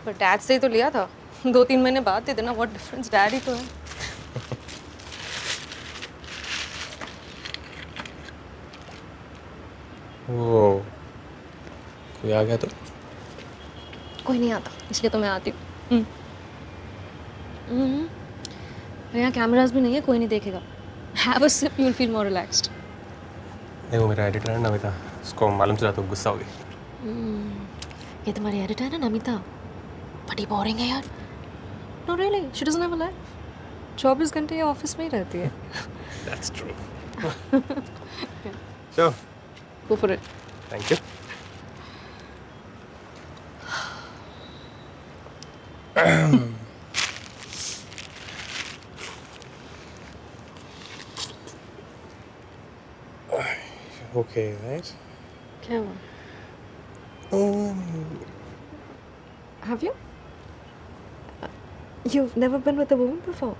पर डैड से ही तो लिया था 2-3 महीने बाद दे देना, व्हाट डिफरेंस, डैड ही तो है। वो कोई आ गया तो? कोई नहीं आता इसलिए तो मैं आती हूँ। यहाँ कैमरास भी नहीं है, कोई नहीं देखेगा। Have a sip, you will feel more relaxed. नहीं, वो मेरा एडिटर है नमिता, उसको मालूम चला तो गुस्सा होगी। ये तुम्हारी एडिटर है ना नमिता, बड़ी बोरिंग है यार। No really, she doesn't have a life. 24 घंटे ये ऑफिस में ही रहती है। That's true. Sure, go for it. Thank you. Okay right. क्या हुआ? Have you? You've never been with a woman before?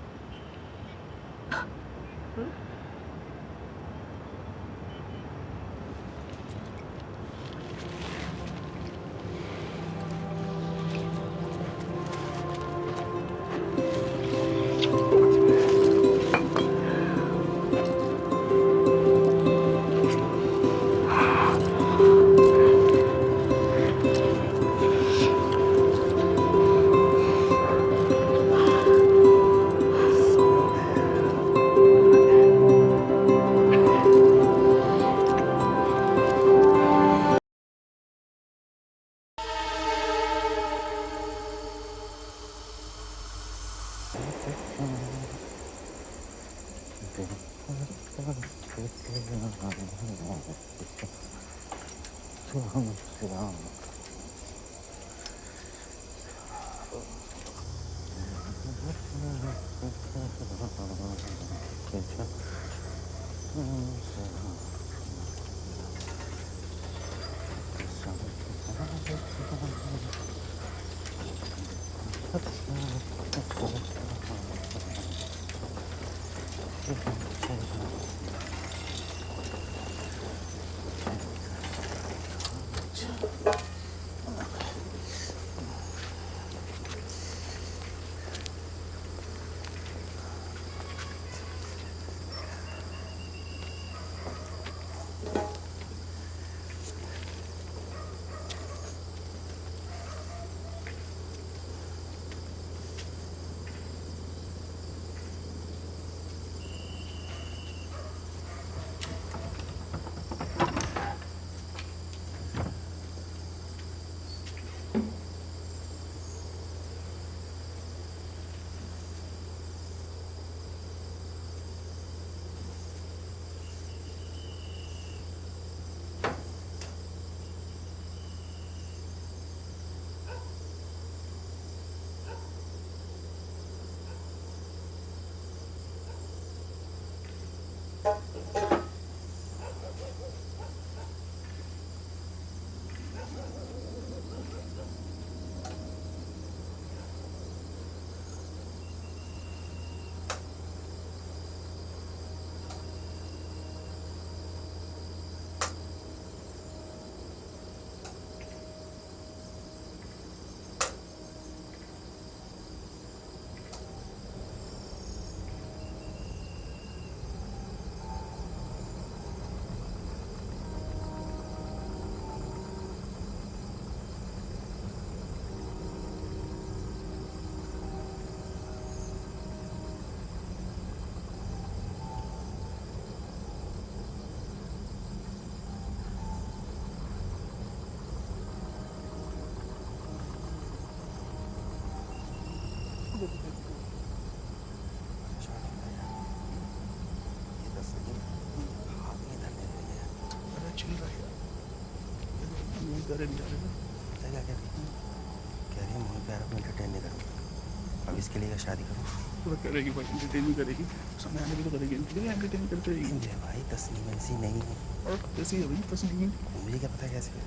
अब इसके लिए शादी करूँ? तो करेगी भाई, एंटरटेन भी करेगी, समय आने भी तो करेगी, एंटरटेन करते रहेगी। मुझे भाई तस्लीम ऐसी नहीं है। और कैसी है भाई तस्लीम? मुझे क्या पता कैसे है।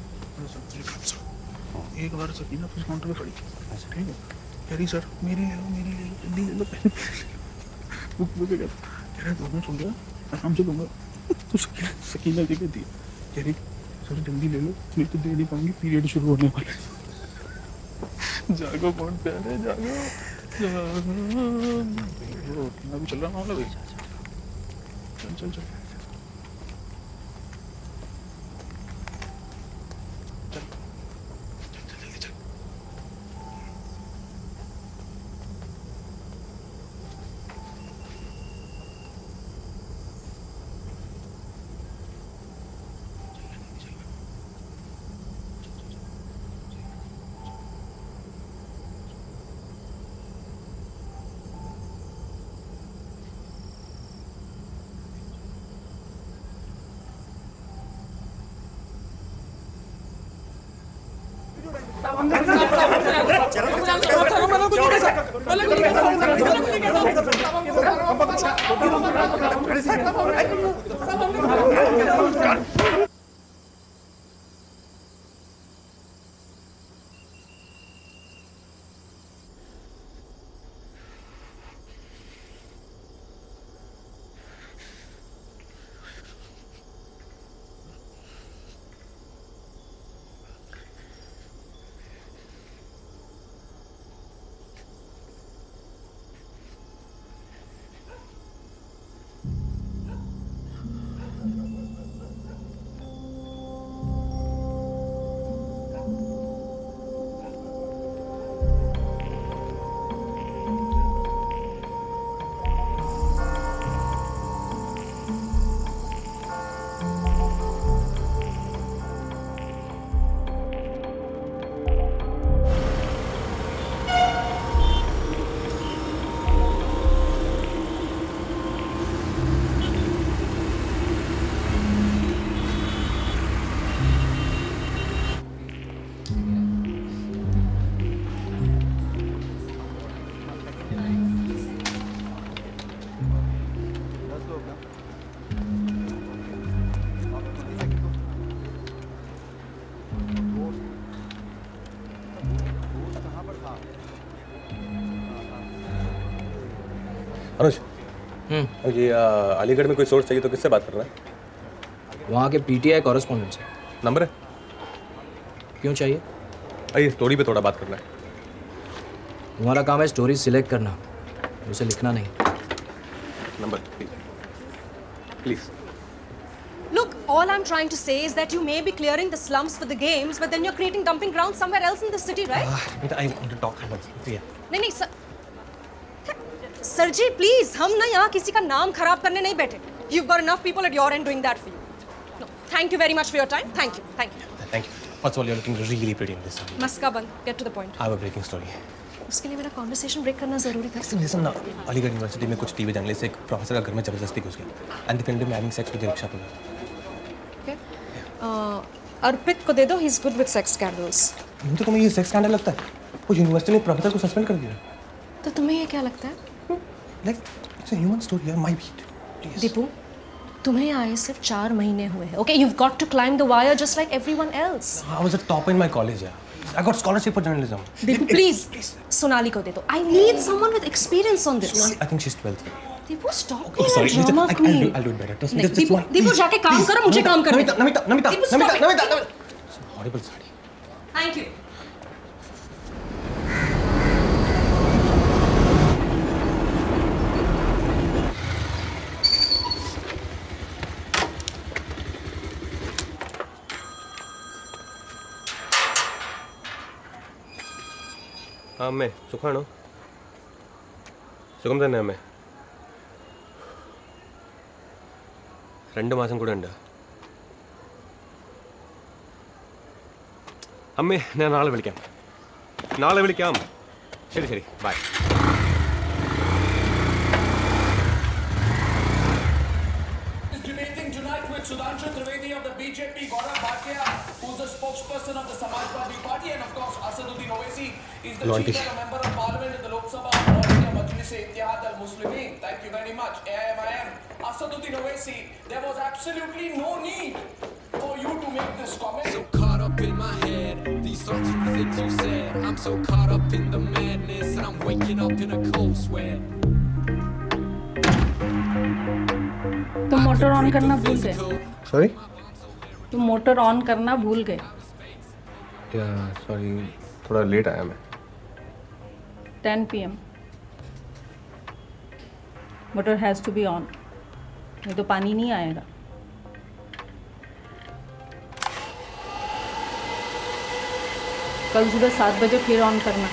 एक बार सकीना फिर काउंटर पे खड़ी, अच्छा ठीक है, कह रही सर मेरी ले लो, मेरी ले लो, जल्दी ले लो, पहले बुक बुक कह रहा दोनों सुन गया, आराम से दूंगा। तो सकीना जी कहती है, कह रही सर जल्दी ले लो, नहीं तो दे नहीं पाऊंगी, पीरियड शुरू होने वाले। जागो कौन प्यारे जागो जागो अभी चल रहा मामला भाई चल चल चल अनुज ये अलीगढ़ में कोई सोर्स चाहिए तो किससे बात कर रहा है? वहाँ के पीटीआई कॉरेस्पॉन्डेंट से। नंबर है? क्यों चाहिए? ये स्टोरी पे थोड़ा बात करना है। तुम्हारा काम है स्टोरी सिलेक्ट करना, उसे लिखना नहीं। Number please. Look, all I'm trying to say is that you may be clearing the slums for the games, but then you're creating dumping grounds somewhere else in the city, right? I want to talk about it. नहीं sir, sir ji please, हम ना यहाँ किसी का नाम खराब करने नहीं बैठे. You've got enough people at your end doing that for you. No, thank you very much for your time. Thank you. Thank you. First of all, you're looking really pretty in this. मस्का बंद. Get to the point. I have a breaking story. उसके लिए मेरा conversation break करना जरूरी था. Listen now. Aligarh university में कुछ TV journalist एक प्रोफेसर का घर में जबरदस्ती घुस गए and they filmed him having sex with the rickshaw puller. Okay. अर्पित को दे दो. He's good with sex scandals. मुझे तुम्हें ये सेक्स स्कैंडल लगता है? वो यूनिवर्सिटी ने प्रोफेसर को सस्पेंड कर दिया. तो तुम्हें ये क्या लगता है? Like it's a human story. You're my beat. Please. Deepu, तुम्हें आए सिर्फ 4 महीने हुए हैं. Okay, you've got to climb the wire just like everyone else. I was a top in my college. Yeah. I got scholarship for journalism. Deepu please, Sonali को दे दो. I need someone with experience on this. I think she's 12th. Deepu stop Okay, being sorry. a drama queen. I'll do it better. Trust me. नहीं, Just Deepu, one. Deepu Please. जाके काम करो, मुझे काम करने दो. Deepu, stop it. Namita. Horrible sari. Thank you. അമ്മേ സുഖമാണോ? സുഖം തന്നെ അമ്മേ. 2 മാസം കൂടെ ഉണ്ട് അമ്മേ. ഞാൻ നാളെ വിളിക്കാം. ശരി by. Debating tonight with Sudhanshu Trivedi of the BJP, Gaurav Bhatia, who's the spokesperson of the Samajwadi Party, and of course Asaduddin Owaisi is the chief and a member of parliament in the Lok Sabha Authority of Majlis-e-Ittihad al-Muslimin. Thank you very much. AIMIM. Asaduddin Owaisi, there was absolutely no need for you to make this comment. So caught up in my head, these thoughts and the things you said. I'm so caught up in the madness, and I'm waking up in a cold sweat. तुम motor on करना भूल गए. Sorry तुम motor on करना भूल गए. Sorry थोड़ा late आया मैं. 10 PM. Motor has to be on. नहीं तो पानी नहीं आएगा. कल सुबह 7 बजे फिर ऑन करना.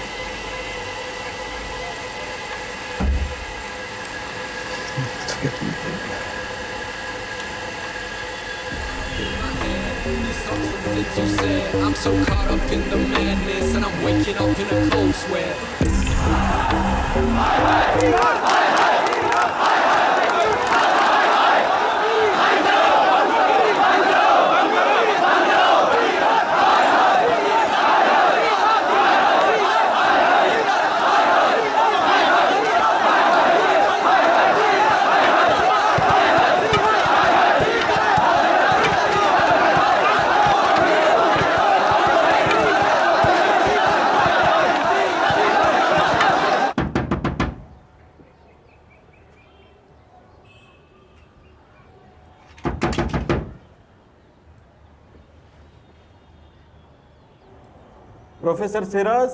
Things you said, I'm so caught up in the madness, and I'm waking up in a cold sweat. Professor Siraj,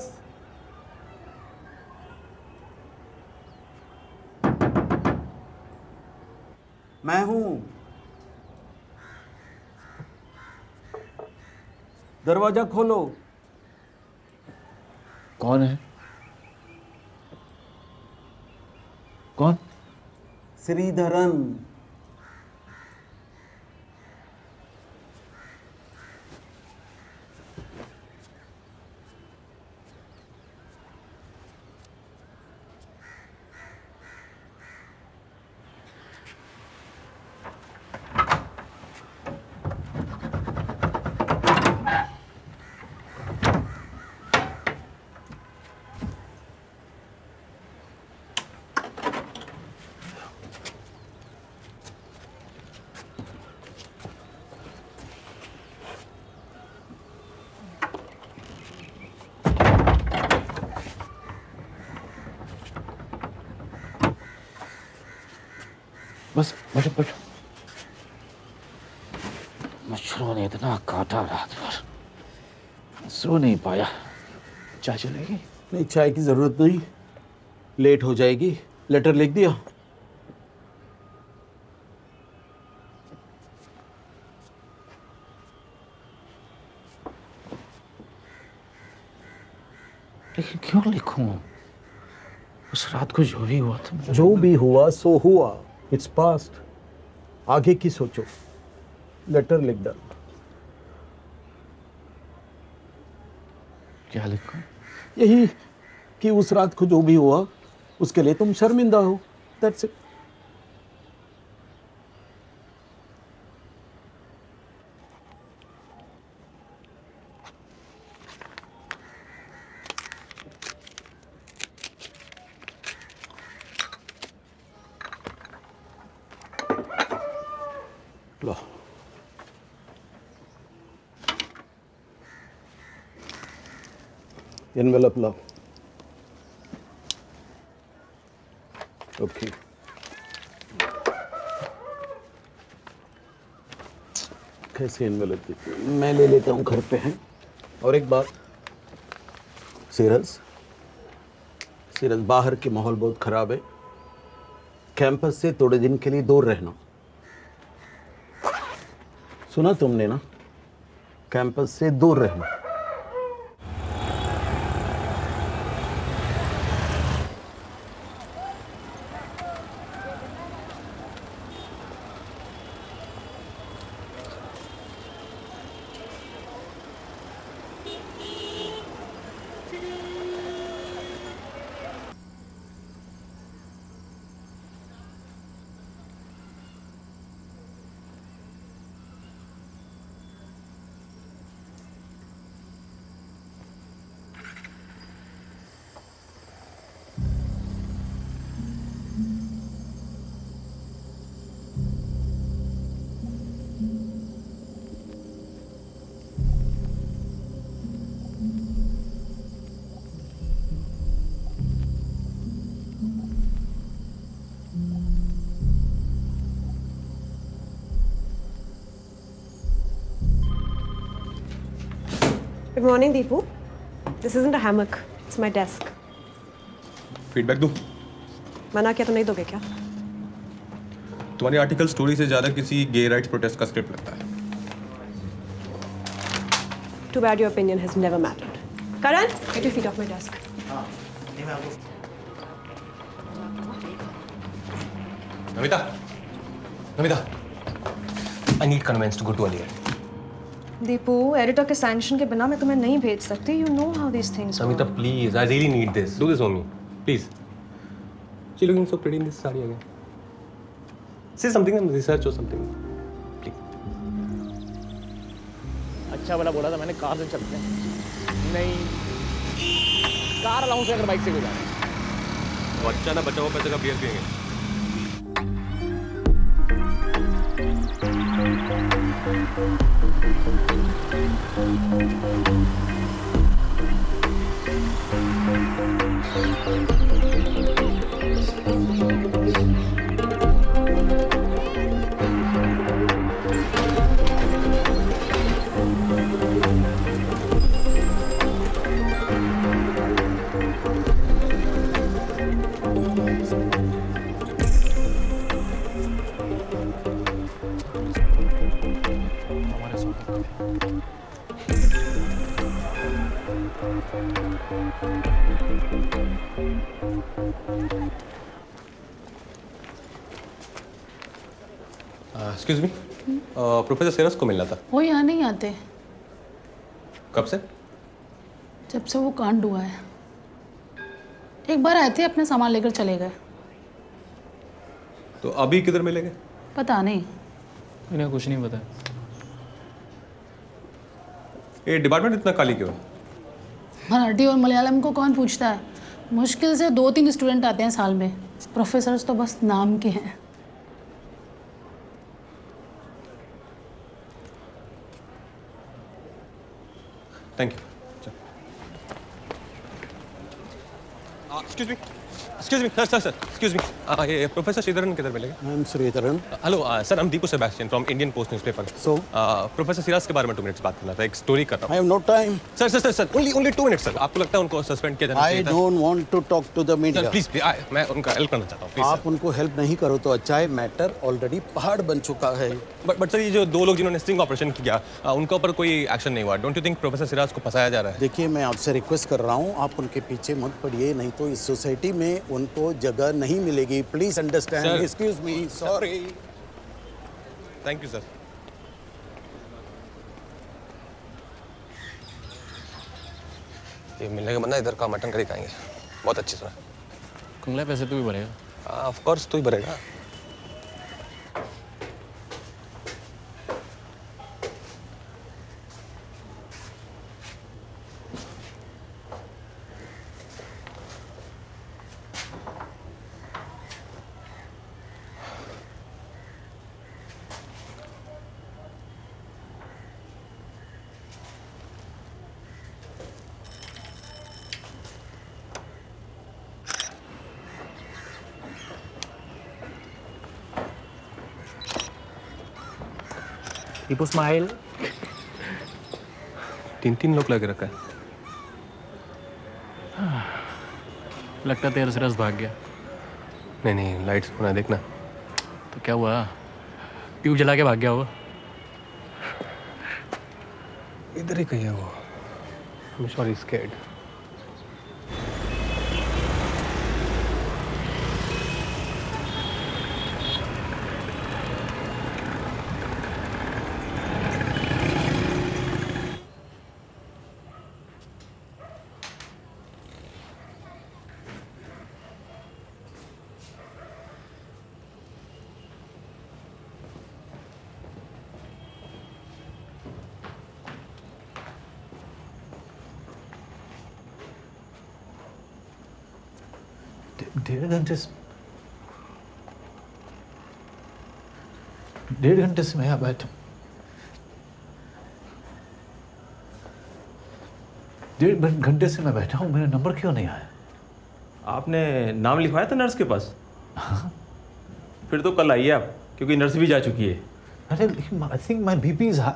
मैं हूं. दरवाजा खोलो. कौन है? कौन? श्रीधरन. बस बैठो बैठो. मच्छरों ने इतना काटा रात भर, सो नहीं पाया. चाय चलेगी? नहीं, चाय की जरूरत नहीं, लेट हो जाएगी. लेटर लिख दिया? लेकिन क्यों लिखूं? उस रात को जो भी हुआ था, जो भी हुआ सो हुआ. Its past. आगे की सोचो. लेटर लिख डाल. क्या लिखूं? यही कि उस रात को जो भी हुआ उसके लिए तुम शर्मिंदा हो. That's it. Low. Envelope low. Okay. कैसे एनवेलप देते? मैं ले लेता हूँ, घर पे हैं. और एक बात, सीरज, बाहर के माहौल बहुत खराब है. कैंपस से थोड़े दिन के लिए दूर रहना. सुना तुमने ना? कैंपस से दूर रहना. Good morning, Deepu. This isn't a hammock. It's my desk. Feedback दूँ? मना किया तो नहीं दोगे क्या? तुम्हारी आर्टिकल स्टोरी से ज़्यादा किसी गे राइट्स प्रोटेस्ट का स्क्रिप्ट लगता है। Too bad your opinion has never mattered. Karan, get your feet off my desk. Namita, Namita, I need conveyance to go to Aligarh. Deepu, editor के सैंक्शन के बिना मैं तुम्हें नहीं भेज सकती. You know how these things work. Namita, please, I really need this. Do this for me, please. She looking so pretty in this saree again. Say something and research or something. Please. अच्छा वाला बोला था मैंने, car से चलते हैं। नहीं, car allowance अगर बाइक से गुजारे। तो अच्छा ना बचा हुआ पैसे का बियर पिएंगे। एक्सक्यूज मी, प्रोफेसर सेरस को मिलना था। वो यहाँ नहीं आते। कब से? जब से वो कांड हुआ है। एक बार आए थे, अपने सामान लेकर चले गए। तो अभी किधर मिलेंगे? पता नहीं। इन्हें कुछ नहीं पता। ये डिपार्टमेंट इतना खाली क्यों है? मराठी और मलयालम को कौन पूछता है? मुश्किल से 2-3 स्टूडेंट आते हैं साल में। प्रोफेसर्स तो बस नाम के हैं। Thank you. Excuse me sir excuse me, ये प्रोफेसर श्रीधरन किधर मिलेंगे? I am Sreedharan. Hello sir, I'm Deepu Sebastian from Indian post newspaper. So? Professor Siraj के बारे में 2 मिनट्स बात करना था, एक स्टोरी कर रहा आई हैव नो टाइम। हूँ। Sir only 2 minutes sir. आपको लगता है उनको सस्पेंड किया जाना आई चाहिए था? Don't want to talk to the media. Please मैं उनका हेल्प करना चाहता हूँ प्लीज। आप उनको हेल्प नहीं करो तो अच्छा है। मैटर ऑलरेडी पहाड़ बन चुका है। बट सर, ये जो 2 लोग जिन्होंने स्टिंग ऑपरेशन किया, उनके ऊपर कोई एक्शन नहीं हुआ। Don't you think professor Siraj को फंसाया जा रहा है? देखिए, मैं आपसे रिक्वेस्ट कर रहा हूँ, आप उनके पीछे मत पड़िए, नहीं तो इस सोसाइटी में उनको जगह नहीं मिलेगी। Please understand. Sir. Excuse me, sorry. Thank you sir. ये मिलने के बंदा इधर का मटन करी खाएंगे, बहुत अच्छी सुना। कुंगला पैसे तो भी भरेगा। ऑफ कोर्स तू ही भरेगा। दीपू स्माइल। 3 लोग लगे रखा है। लगता तेरा सिरस भाग गया। नहीं लाइट्स होना देखना। तो क्या हुआ? ट्यूब जला के भाग गया होगा। इधर ही कहीं है वो। I'm sorry, scared. डेढ़ घंटे से मैं यहाँ बैठा हूँ। 1.5 घंटे से मैं बैठा हूँ, मेरा नंबर क्यों नहीं आया? आपने नाम लिखवाया था नर्स के पास? फिर तो कल आइए आप, क्योंकि नर्स भी जा चुकी है। अरे I think my BP is high.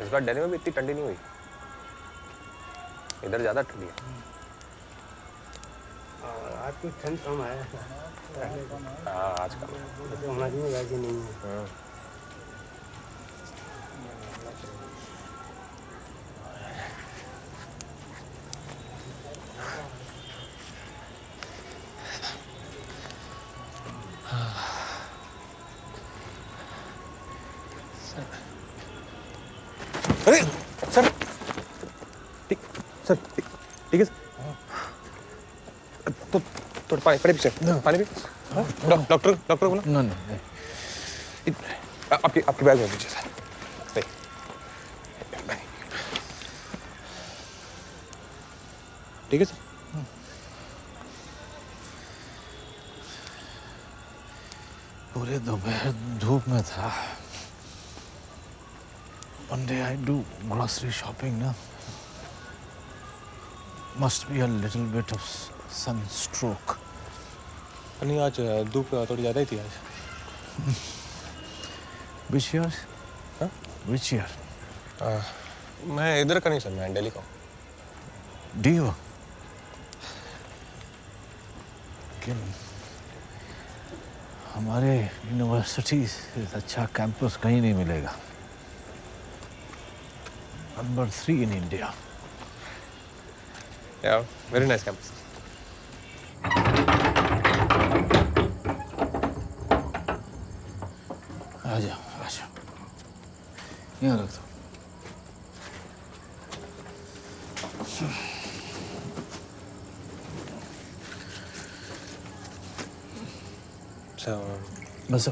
इस बार दिल्ली में भी इतनी ठंडी नहीं हुई, इधर ज़्यादा ठंडी है। आज कुछ ठंड कम है। हाँ आज कम है। हमारी में वैसे नहीं है। अरे सर, ठीक है सर। तो थोड़ा पानी पीछे पानी भी। डॉक्टर को ना। नहीं। आपकी बैग में पीछे सर। ठीक है सर। पूरे दोपहर धूप में था। One day I do grocery shopping ना. Must be a little bit of sunstroke. नहीं आज धूप थोड़ी ज़्यादा ही थी आज। Which year? हाँ? Which year? मैं इधर का नहीं सर, मैं दिल्ली का हूँ। Do you? लेकिन हमारे यूनिवर्सिटी से अच्छा कैंपस कहीं नहीं मिलेगा। Number 3 in India. Yeah, very nice campus. आजा। यहाँ रख दो। अच्छा। बस।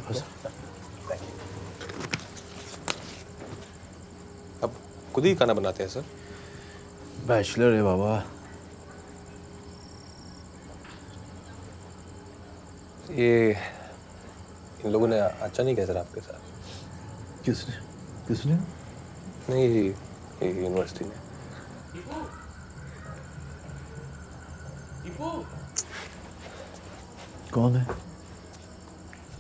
अब खुद ही खाना बनाते हैं सर? बैचलर है बाबा। ये इन लोगों ने अच्छा नहीं किया सर आपके साथ। किसने? नहीं ये यूनिवर्सिटी ने। कौन है?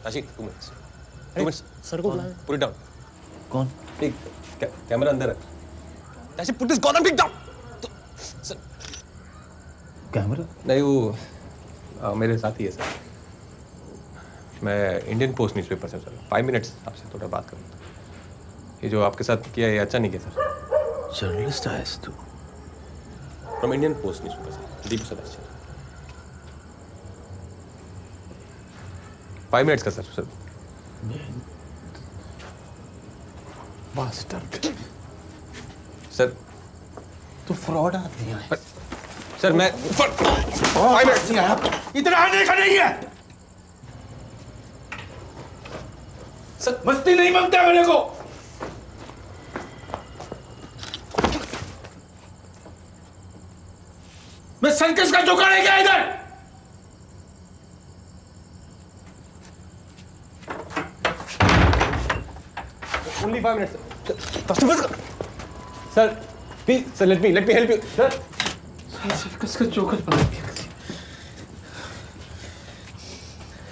आशिक 2 मिनट्स। सर को बुलाएं। Put it down. कौन? ठीक, कैमरा अंदर है। Ashiq put this gun on, pick down. Camera? नहीं वो मेरे साथ ही है सर। मैं इंडियन पोस्ट न्यूज़पेपर से सर 5 मिनट्स आपसे थोड़ा बात करूँगा। ये जो आपके साथ किया ये अच्छा नहीं किया सर। जर्नलिस्ट है तू? From Indian post newspaper sir, Deep Sadashiv. 5 minutes का सर। बास्टर्ड। सर तू फ्रॉड आदमी है। सर मैं 5 मिनट्स इतना आने का नहीं है। सर मस्ती नहीं मांगता मेरे को। मैं सर्कस का जुगाड़ है क्या इधर? Only 5 minutes. Sir, please, sir, let me help you. Sir. Circus का जोकर बना दिया।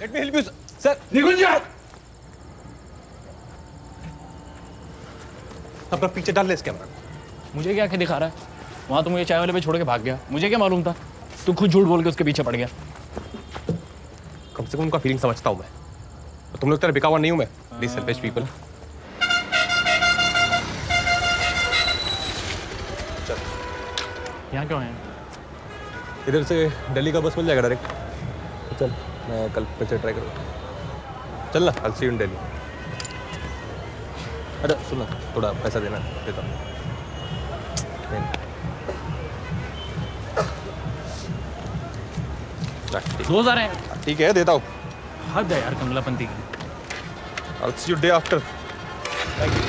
Let me help you, sir. निकल जा। अपना पीछे डाल ले इस कैमरा। मुझे क्या दिखा रहा है? वहाँ तो मुझे चाय वाले पे छोड़ के भाग गया। मुझे क्या मालूम था? तू खुद झूठ बोल के उसके पीछे पड़ गया। कम से कम उनका फीलिंग समझता हूँ मैं। और तुम लोग तरह बिकावा नहीं हूँ मैं। Please selfish people. यहाँ क्यों है? इधर से दिल्ली का बस मिल जाएगा डायरेक्ट। चल मैं कल फिर से ट्राई करूँगा। चल ना, I'll see you in Delhi. अरे सुन ना, थोड़ा पैसा देना देता हूँ। रोज आ रहे हैं। ठीक है देता हूँ। हद है यार कमलापंती की। I'll see you day after. Thank you.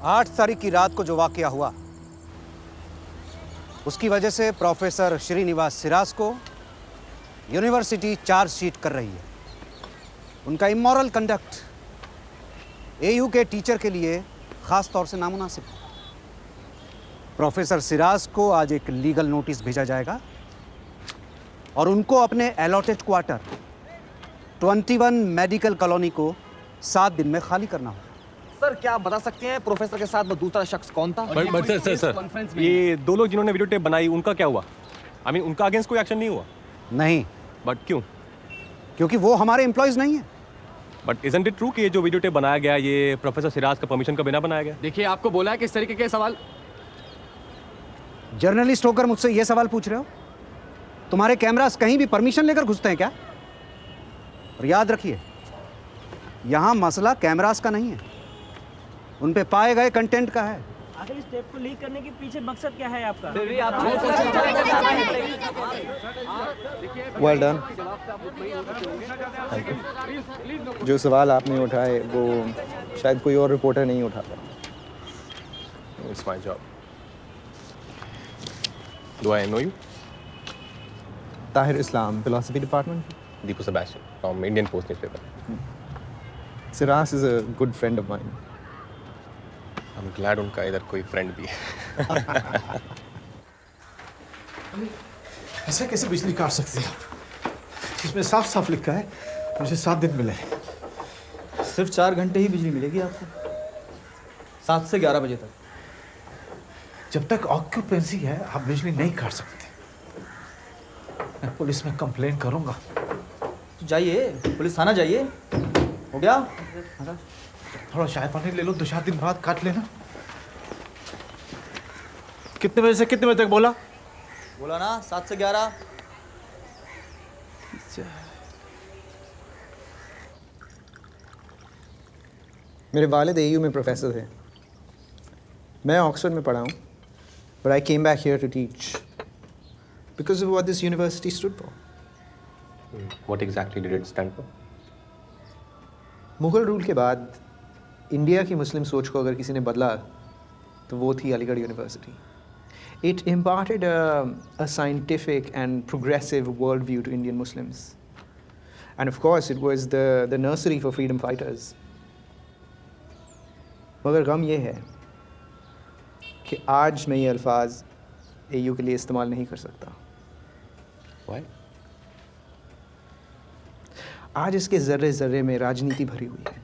8 तारीख की रात को जो वाकया हुआ, उसकी वजह से प्रोफेसर श्रीनिवास सिराज को यूनिवर्सिटी चार्जशीट कर रही है। उनका इमोरल कंडक्ट एयू के टीचर के लिए खास तौर से नामुनासिब है। प्रोफेसर सिराज को आज एक लीगल नोटिस भेजा जाएगा और उनको अपने अलॉटेड क्वार्टर 21 मेडिकल कॉलोनी को 7 दिन में खाली करना होगा। सर क्या आप बता सकते हैं प्रोफेसर के साथ वो दूसरा शख्स कौन था? बट सर ये 2 लोग जिन्होंने वीडियो टेप बनाई उनका क्या हुआ? आई मीन उनका अगेंस्ट कोई एक्शन नहीं हुआ? नहीं। बट क्यों? क्योंकि वो हमारे एम्प्लॉयज नहीं है। बट इजंट इट ट्रू कि ये जो वीडियो टेप बनाया गया ये प्रोफेसर सिराज का परमिशन का बिना बनाया गया? देखिए आपको बोला है कि इस तरीके के सवाल। जर्नलिस्ट होकर मुझसे ये सवाल पूछ रहे हो? तुम्हारे कैमरास कहीं भी परमिशन लेकर घुसते हैं क्या? और याद रखिए, यहां मसला कैमरास का नहीं है, उन पे पाए गए कंटेंट का है। आखिर इस टेप को लीक करने के पीछे मकसद क्या है आपका? Well done. जो सवाल आपने उठाए वो शायद कोई और रिपोर्टर नहीं उठाता। It's my job. Do I know you? Tahir Islam, philosophy department. Deepu Sebastian from Indian post newspaper. Siraj is a good friend of mine. I am glad उनका इधर कोई फ्रेंड भी है। ऐसा कैसे बिजली काट सकते हैं? इसमें साफ साफ लिखा है मुझे 7 दिन मिले। सिर्फ 4 घंटे ही बिजली मिलेगी आपको, 7 से 11 बजे तक। जब तक ऑक्यूपेंसी है आप बिजली नहीं काट सकते। मैं पुलिस में कंप्लेन करूंगा। तो जाइए, पुलिस थाना जाइए। हो गया? थोड़ा चाय पानी ले लो, 2-4 दिन बाद काट लेना। कितने बजे से कितने बजे तक बोला? बोला ना 7 से 11। मेरे वालिद एयू में प्रोफेसर थे। मैं ऑक्सफोर्ड में पढ़ा हूँ, but I came back here to teach because of what this university stood for. What exactly did it stand for? Mughal rule के बाद इंडिया की मुस्लिम सोच को अगर किसी ने बदला तो वो थी Aligarh university. It imparted a scientific and progressive worldview to Indian Muslims. And of course, it was the nursery for freedom fighters. मगर गम ये है कि आज मैं ये अल्फाज एयू के लिए इस्तेमाल नहीं कर सकता। Why? आज इसके ज़र्रे ज़र्रे में राजनीति भरी हुई है।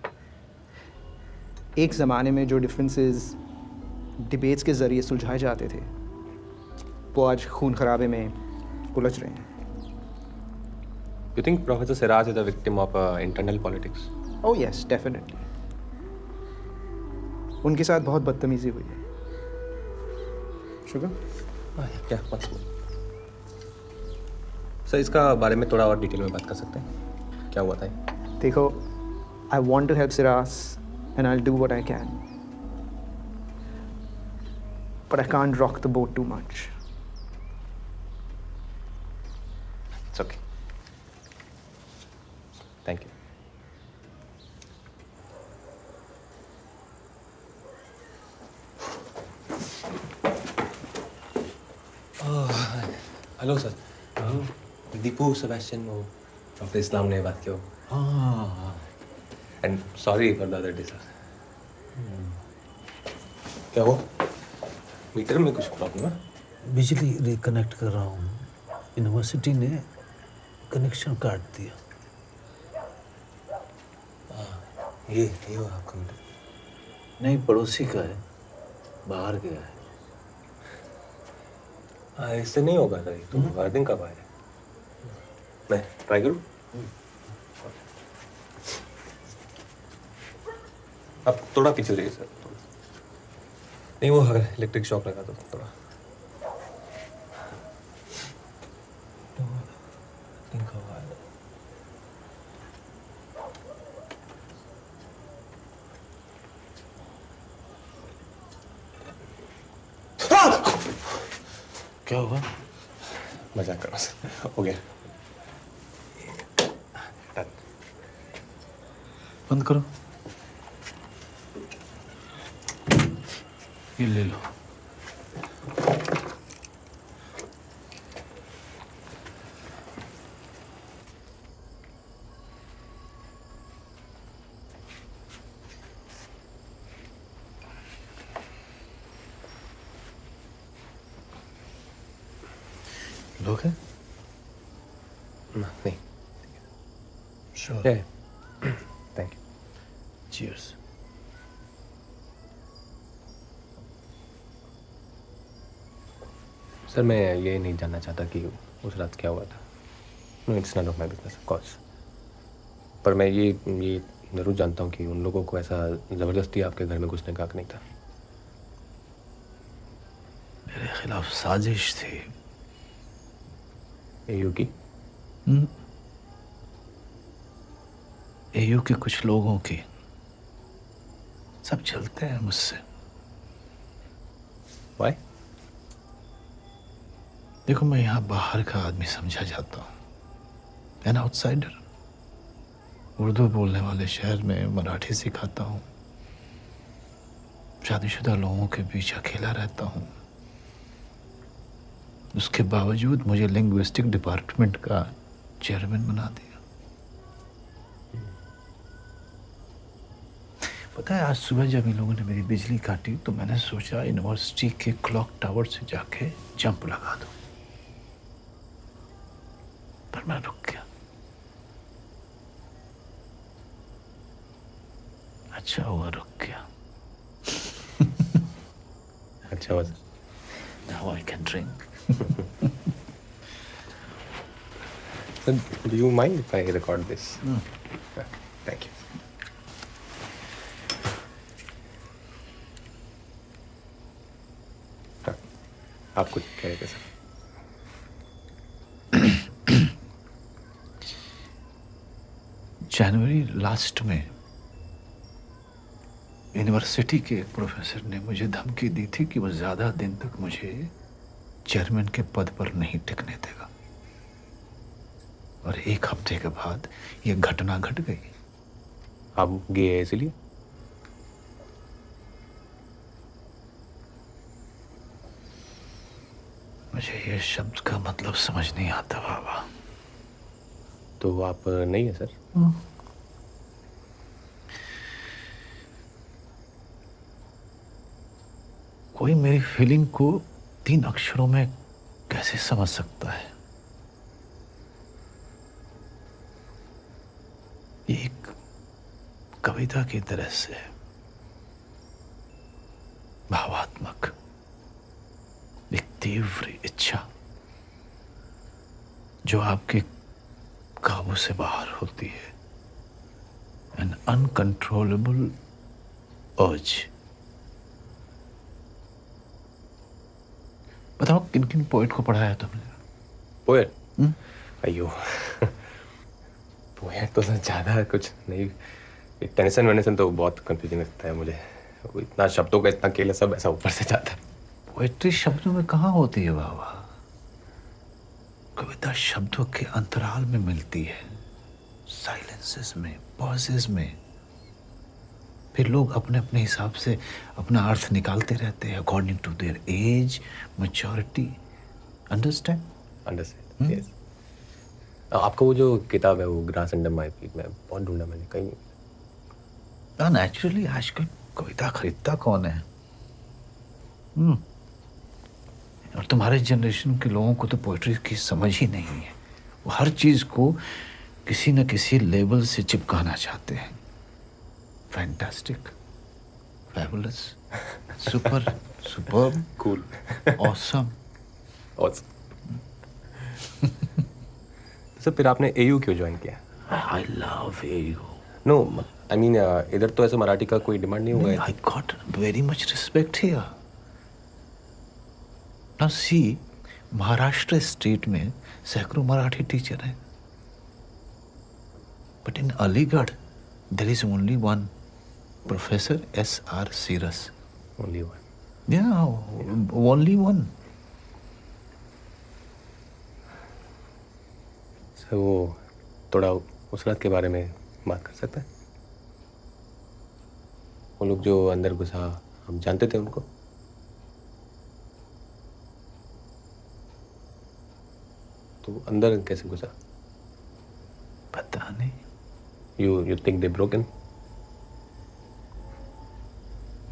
एक ज़माने में जो डिफरेंसेस डिबेट्स के ज़रिए सुलझाए जाते थे वो आज खून खराबे में उलझ रहे हैं। You think Professor Siraj is a victim of internal politics? Oh yes, definitely. उनके साथ बहुत बदतमीजी हुई है। शुगर? क्या once more. सर इसका बारे में थोड़ा और डिटेल में बात कर सकते हैं? क्या हुआ था? देखो, I want to help Siraz and I'll do what I can. But I can't rock the boat too much. It's okay. Thank you. Hello sir. Deepu Sebastian doctor Islam ने बात की। And sorry for the other day sir. क्या हो? Metre में कुछ problem है? बिजली reconnect कर रहा हूँ, यूनिवर्सिटी ने कनेक्शन काट दिया। ये हो आपका मीटर? नहीं, पड़ोसी का है, बाहर गया है। इससे नहीं होगा सर, तो वार्निंग कब आए? मैं ट्राई करूँ? अब थोड़ा पीछे जाइए सर। नहीं वो अगर इलेक्ट्रिक शॉक लगा तो थोड़ा क्या हुआ? मजाक कर रहा हूँ। हो गया। बंद करो। ये ले लो। लोग हैं? नहीं। Sure. Thank you. Cheers. Sir मैं ये नहीं जानना चाहता कि उस रात क्या हुआ था। No it's not of my business of course. पर मैं ये ज़रूर जानता हूँ कि उन लोगों को ऐसा ज़बरदस्ती आपके घर में घुसने का हक नहीं था। मेरे खिलाफ साजिश थी। एयू की? एयू के कुछ लोगों की। सब चलते हैं मुझसे। Why? देखो मैं यहाँ बाहर का आदमी समझा जाता हूँ, एन आउटसाइडर। उर्दू बोलने वाले शहर में मराठी सिखाता हूँ, शादीशुदा लोगों के बीच अकेला रहता हूँ। उसके बावजूद मुझे लिंग्विस्टिक डिपार्टमेंट का चेयरमैन बना दिया। पता है आज सुबह जब इन लोगों ने मेरी बिजली काटी तो मैंने सोचा यूनिवर्सिटी के क्लॉक टावर से जाके जंप लगा दूं, पर मैं रुक गया। अच्छा हुआ रुक गया। अच्छा हुआ। Now I can drink. Sir, do you mind if I record this? Thank you. आप कुछ कह रहे थे सर? जनवरी लास्ट में यूनिवर्सिटी के एक प्रोफेसर ने मुझे धमकी दी थी कि वो ज़्यादा दिन तक मुझे चेयरमैन के पद पर नहीं टिकने देगा। और एक हफ्ते के बाद ये घटना घट गई। आप गए इसलिए? मुझे ये शब्द का मतलब समझ नहीं आता बाबा। तो आप नहीं है सर? कोई मेरी फीलिंग को 3 अक्षरों में कैसे समझ सकता है? ये एक कविता की तरह से है, भावात्मक, एक तीव्र इच्छा जो आपके काबू से बाहर होती है, एन अनकंट्रोलेबल अर्ज। बताओ किन किन पोएट को पढ़ा है तुमने? पोएट? अयो पोएट तो सर ज़्यादा कुछ नहीं। टेंशन वेनेशन तो बहुत कंफ्यूजन लगता है मुझे। वो इतना शब्दों का इतना खेल सब ऐसा ऊपर से जाता है। पोएट्री शब्दों में कहाँ होती है बाबा? कविता शब्दों के अंतराल में मिलती है, साइलेंसेस में, पॉजेस में। फिर लोग अपने अपने हिसाब से अपना अर्थ निकालते रहते हैं according to their age, maturity. Understand? Understand, yes. आपका वो जो किताब है वो ग्रास अंडर माय फीट में बहुत ढूंढा मैंने कहीं। नेचुरली आजकल कविता खरीदता कौन है? और तुम्हारे जनरेशन के लोगों को तो पोएट्री की समझ ही नहीं है। वो हर चीज को किसी न किसी लेवल से चिपकाना चाहते हैं। Fantastic, fabulous, super, superb, cool, awesome. Sir फिर आपने एयू क्यों ज्वाइन किया? I love AU. No I mean इधर तो ऐसे मराठी का कोई डिमांड नहीं हुआ। I got very much respect here. Now see, Maharashtra state में सैकड़ों मराठी टीचर हैं, but in Aligarh there is only one professor S.R. Siras. Only one. Yeah, only one. Sir वो थोड़ा उस रात के बारे में बात कर सकते हैं? वो लोग जो अंदर घुसा, हम जानते थे उनको? तो अंदर कैसे घुसा? पता नहीं। You think they broken?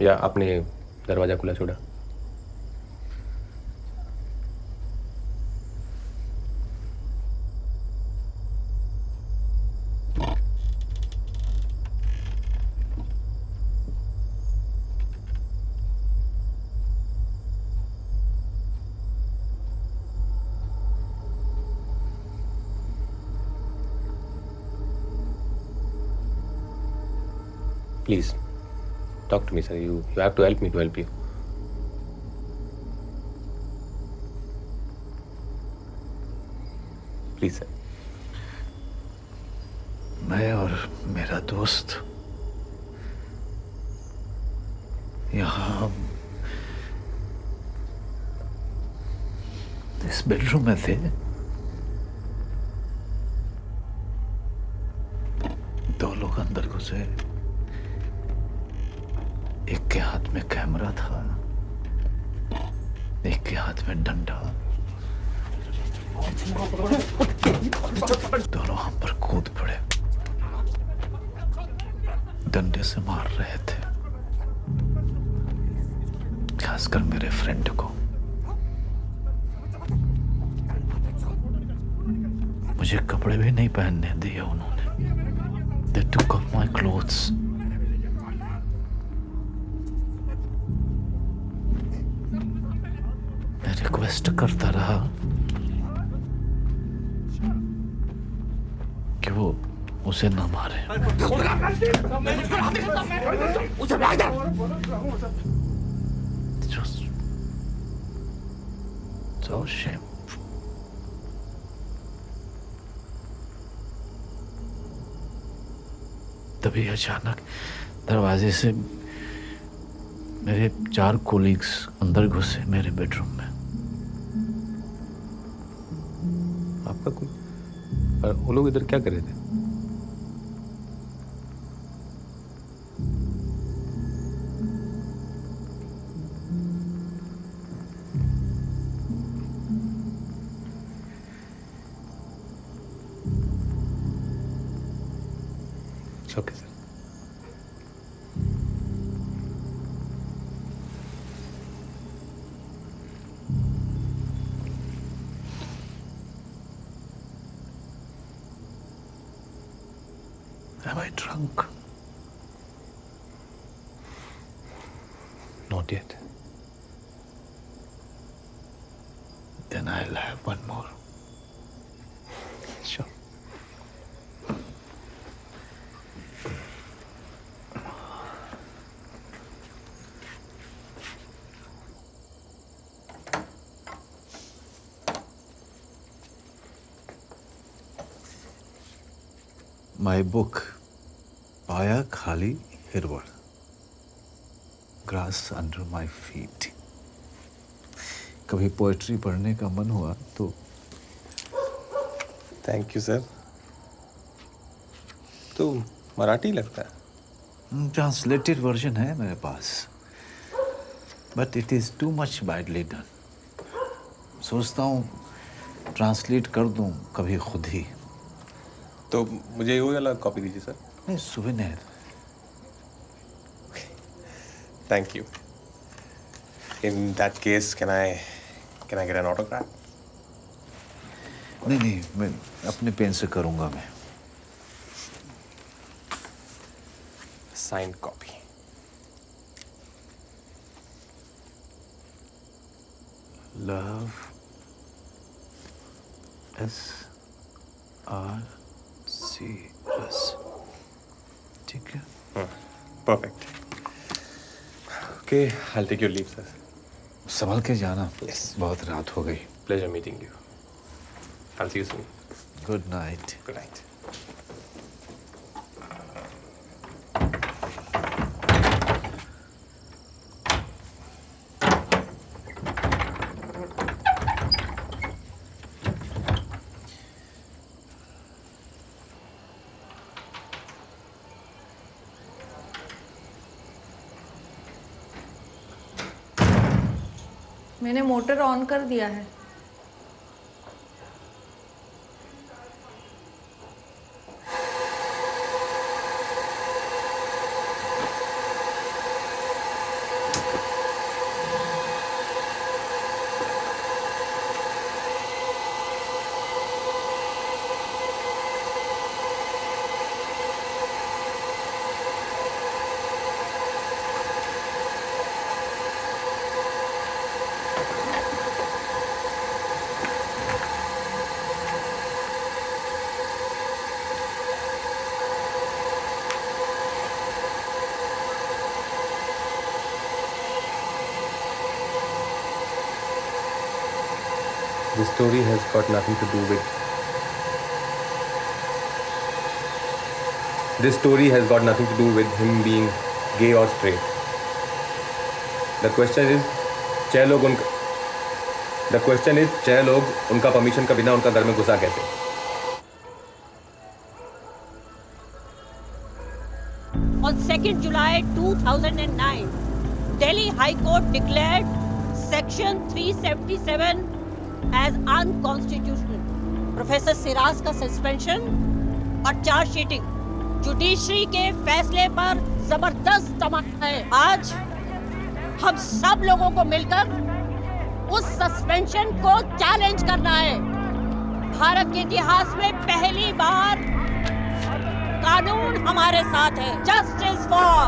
या आपने दरवाजा खुला छोड़ा? Please, talk to me, sir. You have to help me to help you. Please, sir. मैं और मेरा दोस्त यहाँ इस बेडरूम में थे। दो लोग अंदर घुसे। एक के हाथ में कैमरा था, एक के हाथ में डंडा। दोनों हम पर कूद पड़े, डंडे से मार रहे थे, खासकर मेरे फ्रेंड को। मुझे कपड़े भी नहीं पहनने दिए उन्होंने। They took off my clothes. मैं रिक्वेस्ट करता रहा कि वो उसे न मारे। Just so shameful. तभी अचानक दरवाजे से मेरे 4 कोलीग्स अंदर घुसे मेरे बेडरूम में। आपका कोई? और वो लोग इधर क्या कर रहे थे? Okay sir. Am I drunk? Not yet. Then I'll have one more. Sure. My book, पाया खाली हिरवड़, ग्रास अंडर माई फीट। कभी पोएट्री पढ़ने का मन हुआ तो। Thank you sir. तो मराठी लगता है। ट्रांसलेटेड वर्जन है मेरे पास, but it is too much badly done. सोचता हूँ ट्रांसलेट कर दूँ कभी खुद ही। तो मुझे वो वाला कॉपी दीजिए सर। नहीं, souvenir. Thank you. In that case can I get an autograph? नहीं, मैं अपने पेन से करूँगा। मैं साइंड कॉपी। लव SRC रस। ठीक है। Perfect. Okay, I take your leave sir. संभल के जाना। बहुत रात हो गई। Pleasure meeting you. I see you soon. Good night. Good night. मैंने मोटर ऑन कर दिया है। This story has got nothing to do with. This story has got nothing to do with him being gay or straight. The question is, छह लोग उनका permission का बिना उनका घर में घुसा कैसे? On 2nd July 2009, Delhi High Court declared Section 377 as unconstitutional. Professor Siraj का सस्पेंशन और चार्जशीटिंग जुडिशरी के फैसले पर जबरदस्त तमाशा है। आज हम सब लोगों को मिलकर उस सस्पेंशन को चैलेंज करना है। भारत के इतिहास में पहली बार कानून हमारे साथ है। जस्टिस फॉर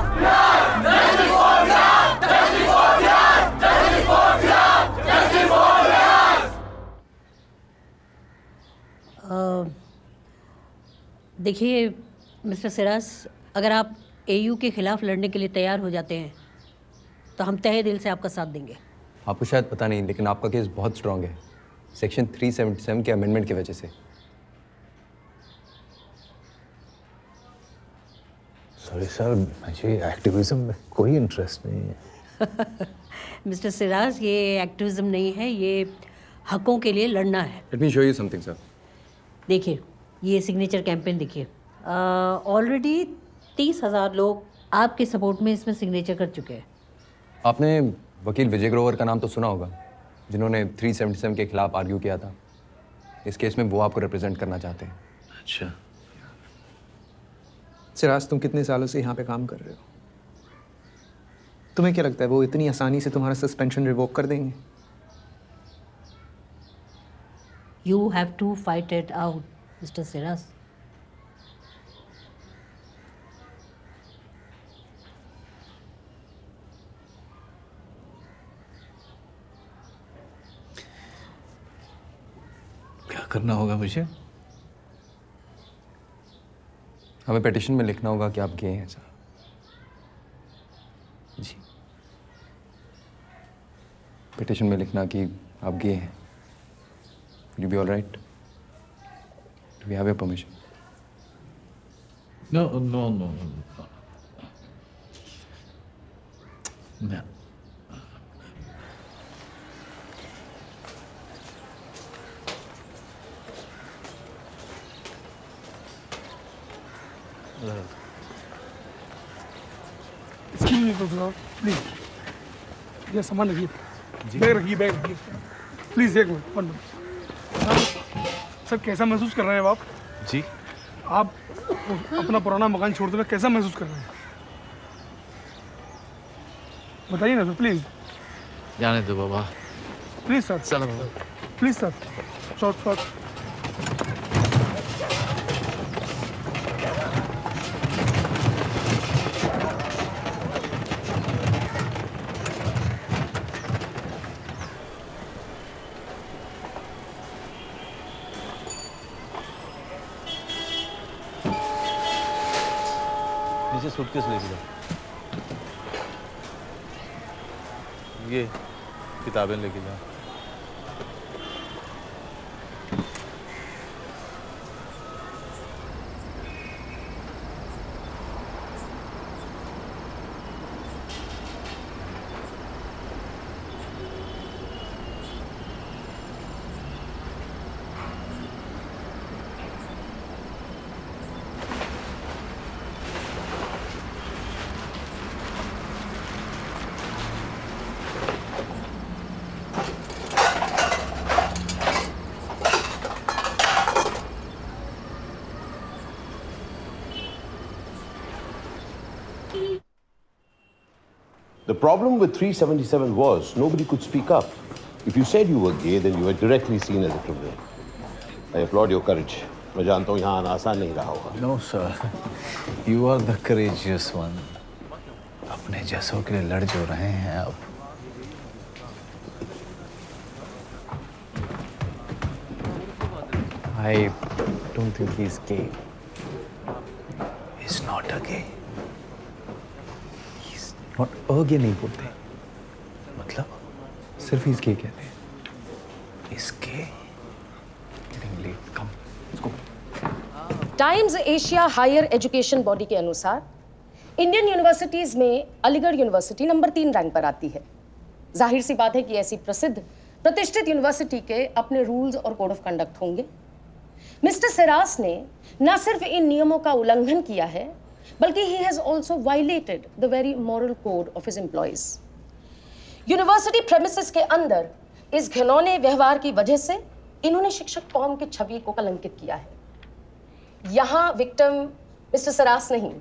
देखिए मिस्टर सिराज, अगर आप एयू के खिलाफ लड़ने के लिए तैयार हो जाते हैं तो हम तहे दिल से आपका साथ देंगे। आपको शायद पता नहीं, लेकिन आपका केस बहुत स्ट्रांग है सेक्शन 377 के अमेंडमेंट की वजह से। सॉरी सर, मुझे एक्टिविज्म में कोई इंटरेस्ट नहीं है। मिस्टर सिराज, ये एक्टिविज्म नहीं है, ये हकों के लिए लड़ना है। Let me show you something sir. देखिए ये सिग्नेचर कैंपेन देखिए, ऑलरेडी 30,000 लोग आपके सपोर्ट में इसमें सिग्नेचर कर चुके हैं। आपने वकील विजय ग्रोवर का नाम तो सुना होगा, जिन्होंने 377 के खिलाफ आर्ग्यू किया था। इस केस में वो आपको रिप्रेजेंट करना चाहते हैं। अच्छा सिराज, तुम कितने सालों से यहाँ पे काम कर रहे हो? तुम्हें क्या लगता है वो इतनी आसानी से तुम्हारा सस्पेंशन रिवोक कर देंगे? You have to fight it out, Mr. Siraz. क्या करना होगा मुझे? हमें पिटीशन में लिखना होगा कि आप गे हैं सर। जी। पिटीशन में लिखना कि आप गे हैं। Will you be all right? Do we have your permission? No. No. Excuse me, please ये सामान रखिए, बैग रखिए, प्लीज एक मिनट, 1 मिनट। सर कैसा महसूस कर रहे हैं आप? जी, आप अपना पुराना मकान छोड़ते हुए कैसा महसूस कर रहे हैं? बताइए ना सर, प्लीज जाने दो बाबा। प्लीज सर, चलो बाबा। Please sir, short. नीचे सूटकेस लेके जाओ। ये किताबें लेके जाओ। The problem with 377 was nobody could speak up. If you said you were gay, then you were directly seen as a criminal. I applaud your courage. मैं जानता हूँ यहाँ आना आसान नहीं रहा होगा। No sir, you are the courageous one. अपने जैसों के लिए लड़ जो रहे हैं आप। I don't think he's gay. He's not a gay. Not a gay नहीं बोलते, मतलब सिर्फ he's gay कहते हैं। He's gay. Okay. Getting late. Come. Let's go. Times Asia higher education body के अनुसार इंडियन यूनिवर्सिटीज में अलीगढ़ यूनिवर्सिटी नंबर 3 रैंक पर आती है। जाहिर सी बात है कि ऐसी प्रसिद्ध प्रतिष्ठित यूनिवर्सिटी के अपने रूल्स और कोड ऑफ कंडक्ट होंगे। मिस्टर सिरास ने न सिर्फ इन नियमों का उल्लंघन किया है, बल्कि he has also violated the very moral code of his employees. University premises के अंदर इस घिनौने व्यवहार की वजह से इन्होंने शिक्षक कौम की छवि को कलंकित किया है। यहाँ विक्टिम मिस्टर सिरास नहीं,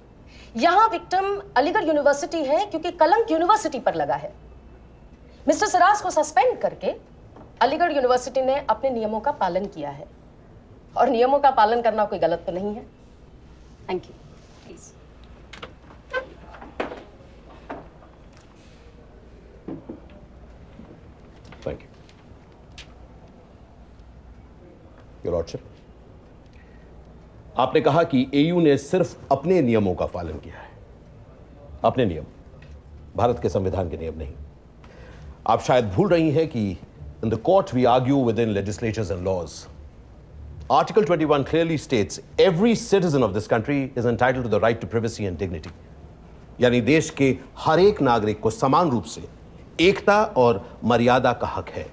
यहाँ विक्टिम अलीगढ़ यूनिवर्सिटी है, क्योंकि कलंक यूनिवर्सिटी पर लगा है। मिस्टर सिरास को सस्पेंड करके अलीगढ़ यूनिवर्सिटी ने अपने नियमों का पालन किया है, और नियमों का पालन करना कोई गलत तो नहीं है। Thank you. Please. Thank you your lordship. आपने कहा कि एयू ने सिर्फ अपने नियमों का पालन किया है। अपने नियम, भारत के संविधान के नियम नहीं। आप शायद भूल रही हैं कि in the court we argue with in legislatures and laws. Article 21 clearly states every citizen of this country is entitled to the right to privacy and dignity. यानी देश के हर एक नागरिक को समान रूप से एकता और मर्यादा का हक है।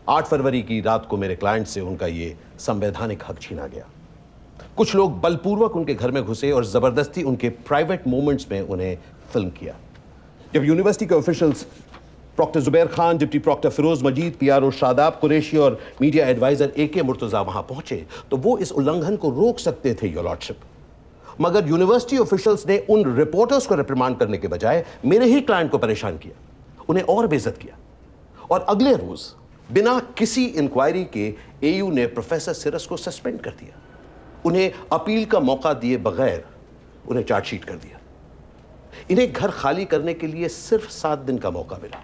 8 फरवरी की रात को मेरे क्लाइंट से उनका ये संवैधानिक हक छीना गया। कुछ लोग बलपूर्वक उनके घर में घुसे और जबरदस्ती उनके प्राइवेट मोमेंट्स में उन्हें फिल्म किया। जब यूनिवर्सिटी के officials proctor Zubair Khan, deputy proctor Feroz Majeed, PRO Shadab Qureshi और मीडिया एडवाइजर AK मुर्तजा वहां पहुंचे तो वो इस उल्लंघन को रोक सकते थे योर लॉर्डशिप। मगर यूनिवर्सिटी ऑफिशियल्स ने उन रिपोर्टर्स को रिप्रिमांड करने के बजाय मेरे ही क्लाइंट को परेशान किया, उन्हें और बेइज्जत किया। और अगले रोज बिना किसी इंक्वायरी के AU ने प्रोफेसर सिरस को सस्पेंड कर दिया। उन्हें अपील का मौका दिए बगैर उन्हें चार्जशीट कर दिया। इन्हें घर खाली करने के लिए सिर्फ 7 दिन का मौका मिला,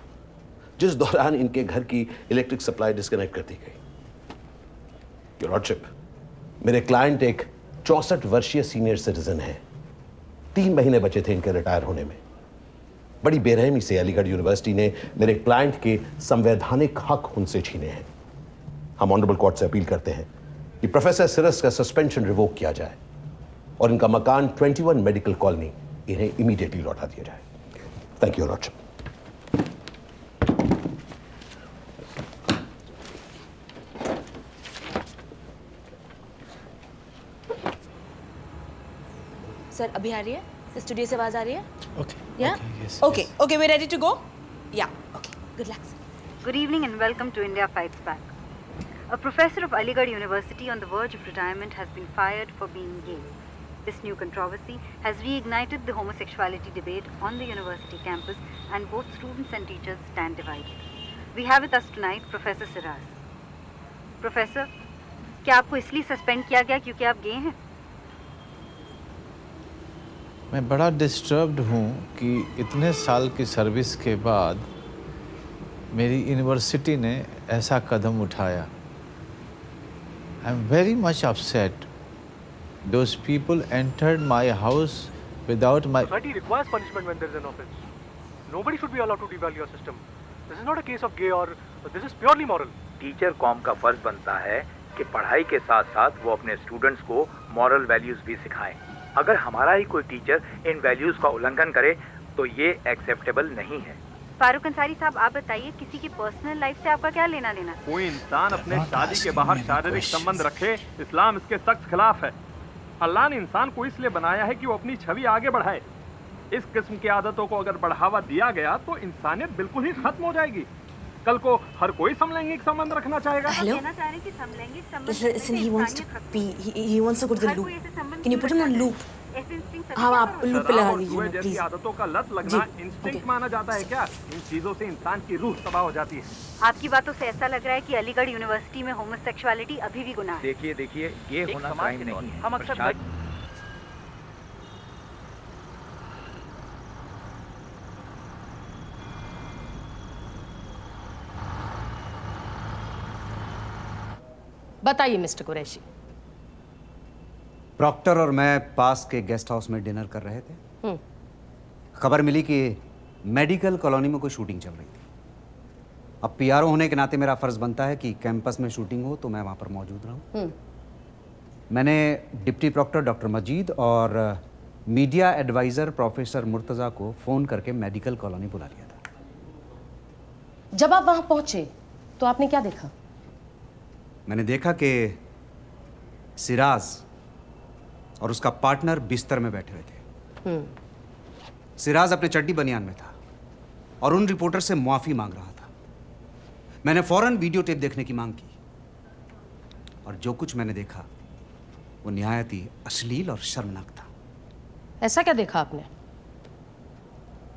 जिस दौरान इनके घर की इलेक्ट्रिक सप्लाई डिस्कनेक्ट कर दी गई। योर लॉर्डशिप, मेरे क्लाइंट एक 64 वर्षीय सीनियर सिटीजन है। 3 महीने बचे थे इनके रिटायर होने में। बड़ी बेरहमी से अलीगढ़ यूनिवर्सिटी ने मेरे क्लाइंट के संवैधानिक हक उनसे छीने हैं। हम ऑनरेबल कोर्ट से अपील करते हैं कि प्रोफेसर सिरस का सस्पेंशन रिवोक किया जाए और इनका मकान 21 मेडिकल कॉलोनी इन्हें इमीडिएटली लौटा दिया जाए। Thank you your lordship. Sir अभी आ रही है? स्टूडियो से आवाज आ रही है? Okay. या okay okay we ready to go? या okay good luck. Good evening and welcome to India Fights Back. A professor of Aligarh University on the verge of retirement has been fired for being gay. This new controversy has reignited the homosexuality debate on the university campus, and both students and teachers stand divided. We have with us tonight Professor Siraz. Professor, क्या आपको इसलिए suspend किया गया क्योंकि आप गे हैं? मैं बड़ा डिस्टर्ब्ड हूँ कि इतने साल की सर्विस के बाद मेरी यूनिवर्सिटी ने ऐसा कदम उठाया। I am very much upset. Those people entered my house without my... Society requires punishment when there is an offense. Nobody should be allowed to devalue your system. This is not a case of gay or this is purely moral. Teacher com का फर्ज बनता है कि पढ़ाई के साथ साथ वो अपने स्टूडेंट्स को मॉरल वैल्यूज भी सिखाएं। अगर हमारा ही कोई टीचर इन वैल्यूज का उल्लंघन करे तो ये एक्सेप्टेबल नहीं है। फारूक अंसारी साहब, आप बताइए, किसी की पर्सनल लाइफ से आपका क्या लेना देना? कोई इंसान अपने शादी के बाहर शारीरिक संबंध रखे, इस्लाम इसके सख्त खिलाफ है। अल्लाह ने इंसान को इसलिए बनाया है कि वो अपनी छवि आगे बढ़ाए। इस किस्म की आदतों को अगर बढ़ावा दिया गया तो इंसानियत बिल्कुल ही खत्म हो जाएगी। कल को हर कोई समलैंगिक संबंध रखना चाहेगा। Hello? Listen, he wants to pee. He wants to go to the loop. Can you put him on loop? हाँ आप लूप पे लगा दीजिए ना प्लीज। आदतों का लत लगना इंस्टिंक्ट माना जाता है क्या? इन चीजों से इंसान की रूह तबाह हो जाती है। आपकी बातों से ऐसा लग रहा है कि अलीगढ़ यूनिवर्सिटी में होमोसेक्सुअलिटी अभी भी गुनाह है। देखिए ये होना क्राइम नहीं है। हम अक्सर बताइए मिस्टर कुरैशी। प्रॉक्टर और मैं पास के गेस्ट हाउस में डिनर कर रहे थे। खबर मिली कि मेडिकल कॉलोनी में कोई शूटिंग चल रही थी। अब पीआरओ होने के नाते मेरा फ़र्ज़ बनता है कि कैंपस में शूटिंग हो तो मैं वहाँ पर मौजूद रहूँ। मैंने डिप्टी प्रॉक्टर डॉक्टर मजीद और मीडिया एडवाइज़र प्रोफेसर मुर्तज़ा को फ़ोन करके मेडिकल कॉलोनी बुला लिया था। जब आप वहां पहुंचे तो आपने क्या देखा? मैंने देखा कि सिराज और उसका पार्टनर बिस्तर में बैठे हुए थे। सिराज अपने चड्डी बनियान में था और उन रिपोर्टर से माफ़ी मांग रहा था। मैंने फौरन वीडियो टेप देखने की मांग की और जो कुछ मैंने देखा वो निहायत ही अश्लील और शर्मनाक था। ऐसा क्या देखा आपने?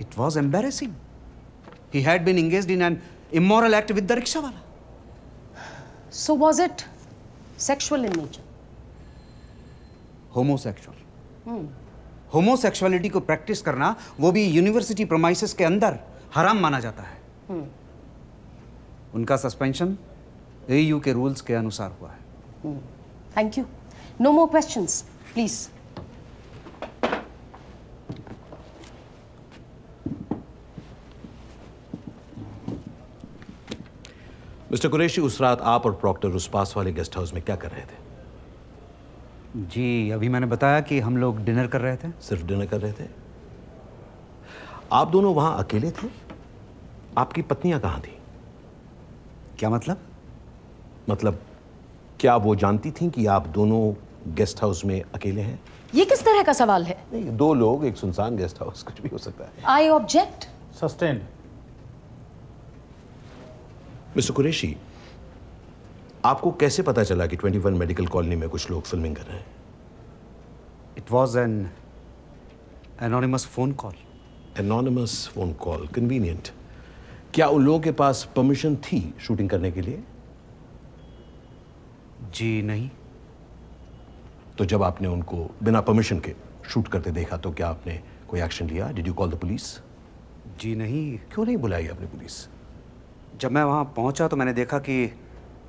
It was embarrassing. He had been engaged in an immoral act with the rickshaw wala. So was it sexual in nature? Homosexual. Homosexuality को प्रैक्टिस करना वो भी यूनिवर्सिटी प्रोमाइसेस के अंदर हराम माना जाता है। उनका सस्पेंशन एयू के रूल्स के अनुसार हुआ है। Thank you. No more questions please. Mister Qureshi, उस रात आप और प्रॉक्टर उस पास वाले गेस्ट हाउस में क्या कर रहे थे? जी अभी मैंने बताया कि हम लोग डिनर कर रहे थे। सिर्फ डिनर कर रहे थे? आप दोनों वहां अकेले थे? आपकी पत्नियां कहाँ थी? क्या मतलब? मतलब क्या वो जानती थीं कि आप दोनों गेस्ट हाउस में अकेले हैं? ये किस तरह का सवाल है? नहीं, दो लोग, एक सुनसान गेस्ट हाउस, कुछ भी हो सकता है। I object. Sustain. Mister Qureshi, आपको कैसे पता चला कि 21 मेडिकल कॉलोनी में कुछ लोग फिल्मिंग कर रहे हैं? It was an anonymous phone call. Anonymous phone call, convenient. क्या उन लोगों के पास परमिशन थी शूटिंग करने के लिए? जी नहीं। तो जब आपने उनको बिना परमिशन के शूट करते देखा तो क्या आपने कोई एक्शन लिया? Did you call the police? जी नहीं। क्यों नहीं बुलाई आपने पुलिस? जब मैं वहां पहुंचा तो मैंने देखा कि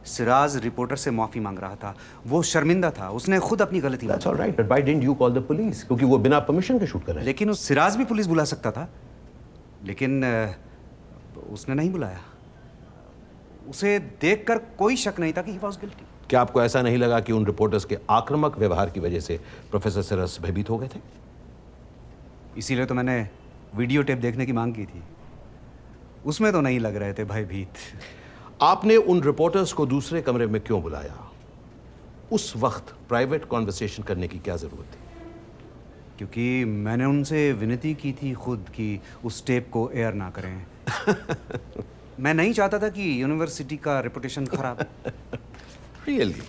सिराज रिपोर्टर से माफी मांग रहा था। वो शर्मिंदा था, उसने खुद अपनी गलती That's all right, but why didn't you call the police? क्योंकि वो बिना परमिशन के शूट कर रहे हैं। लेकिन उस सिराज भी पुलिस बुला सकता था, लेकिन उसने नहीं बुलाया। उसे देखकर कोई शक नहीं था कि he was guilty। क्या आपको ऐसा नहीं लगा कि उन रिपोर्टर्स के आक्रामक व्यवहार की वजह से प्रोफेसर सिराज भयभीत हो गए थे? इसीलिए तो मैंने वीडियो टेप देखने की मांग की थी। उसमें तो नहीं लग रहे थे भयभीत। आपने उन रिपोर्टर्स को दूसरे कमरे में क्यों बुलाया? उस वक्त प्राइवेट कॉन्वर्सेशन करने की क्या जरूरत थी? क्योंकि मैंने उनसे विनती की थी खुद कि उस टेप को एयर ना करें। मैं नहीं चाहता था कि यूनिवर्सिटी का रेपुटेशन खराब। रियली?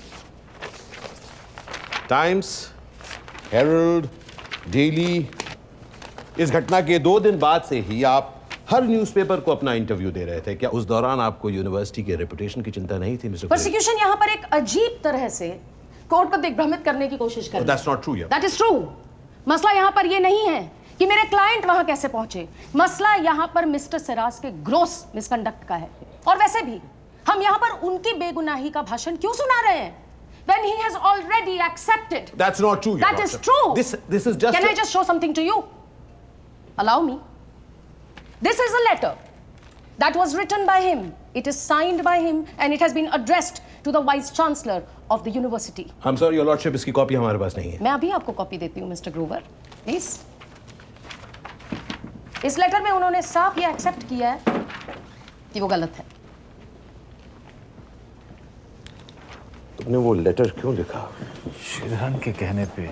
टाइम्स, हेरल्ड, डेली, इस घटना के 2 दिन बाद से ही आप हर न्यूज़पेपर को अपना इंटरव्यू दे रहे थे। क्या उस दौरान आपको यूनिवर्सिटी के रेपुटेशन की चिंता नहीं थी मिस्टर? प्रोसिक्यूशन यहाँ पर एक अजीब तरह से कोर्ट को दिग्भ्रमित करने की कोशिश कर रही है। That's not true, That is true। मसला यहाँ पर ये नहीं है कि मेरे क्लाइंट वहां कैसे पहुंचे। मसला यहाँ पर मिस्टर सिराज के ग्रोस मिसकंडक्ट का है। और वैसे भी हम यहाँ पर उनकी बेगुनाही का भाषण क्यों सुना रहे हैं? When he has already accepted। That's not true, Your That is Lordship. true। This is just. Can I just show something to you? Allow me। This is a letter that was written by him. It is signed by him and it has been addressed to the Vice Chancellor of the university. I'm sorry, Your Lordship, इसकी copy हमारे पास नहीं है। मैं अभी आपको copy देती हूँ mister Grover, please. इस लेटर में उन्होंने साफ ये एक्सेप्ट किया है कि वो गलत है। तुमने वो लेटर क्यों लिखा? शिरहन के कहने पे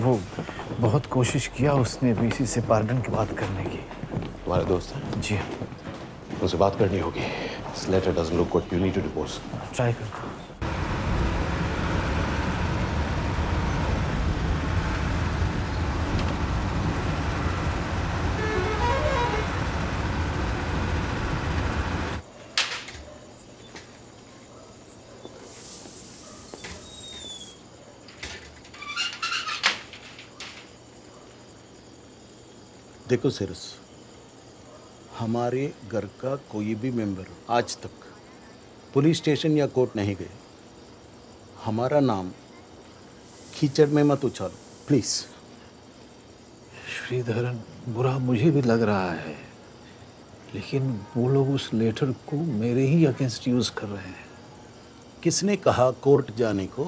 वो बहुत कोशिश किया उसने भी इसी से पार्डन की बात करने की। तुम्हारा दोस्त है? जी। उनसे बात करनी होगी। This letter doesn't look good. You need to divorce. Try करता हूँ। देखो सिरस, हमारे घर का कोई भी मेंबर आज तक पुलिस स्टेशन या कोर्ट नहीं गए। हमारा नाम कीचड़ में मत उछालो लेकिन वो लोग उस लेटर को मेरे ही अगेंस्ट यूज कर रहे हैं। किसने कहा कोर्ट जाने को?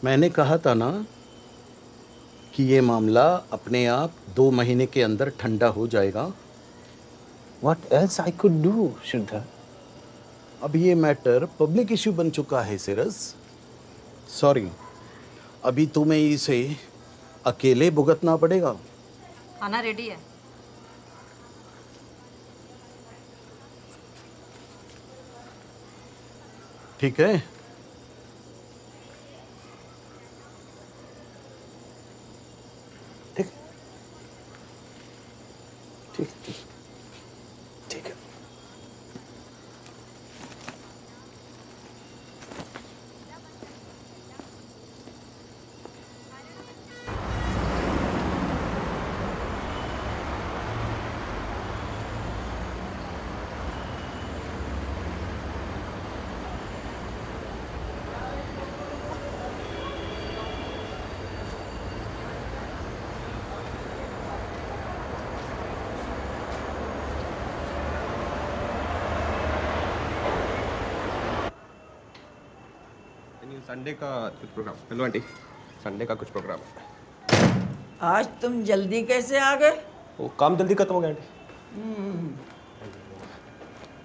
मैंने कहा था ना कि ये मामला अपने आप 2 महीने के अंदर ठंडा हो जाएगा। What else I could do, श्रद्धा? अब ये मैटर पब्लिक इश्यू बन चुका है सिरस। सॉरी, अभी तुम्हें इसे अकेले भुगतना पड़ेगा। खाना रेडी है। ठीक है। ठीक ठीक ठीक ठीक है। संडे का कुछ प्रोग्राम। हेलो आंटी, संडे का कुछ प्रोग्राम है। आज तुम जल्दी कैसे आ गए? वो काम जल्दी खत्म हो गया आंटी।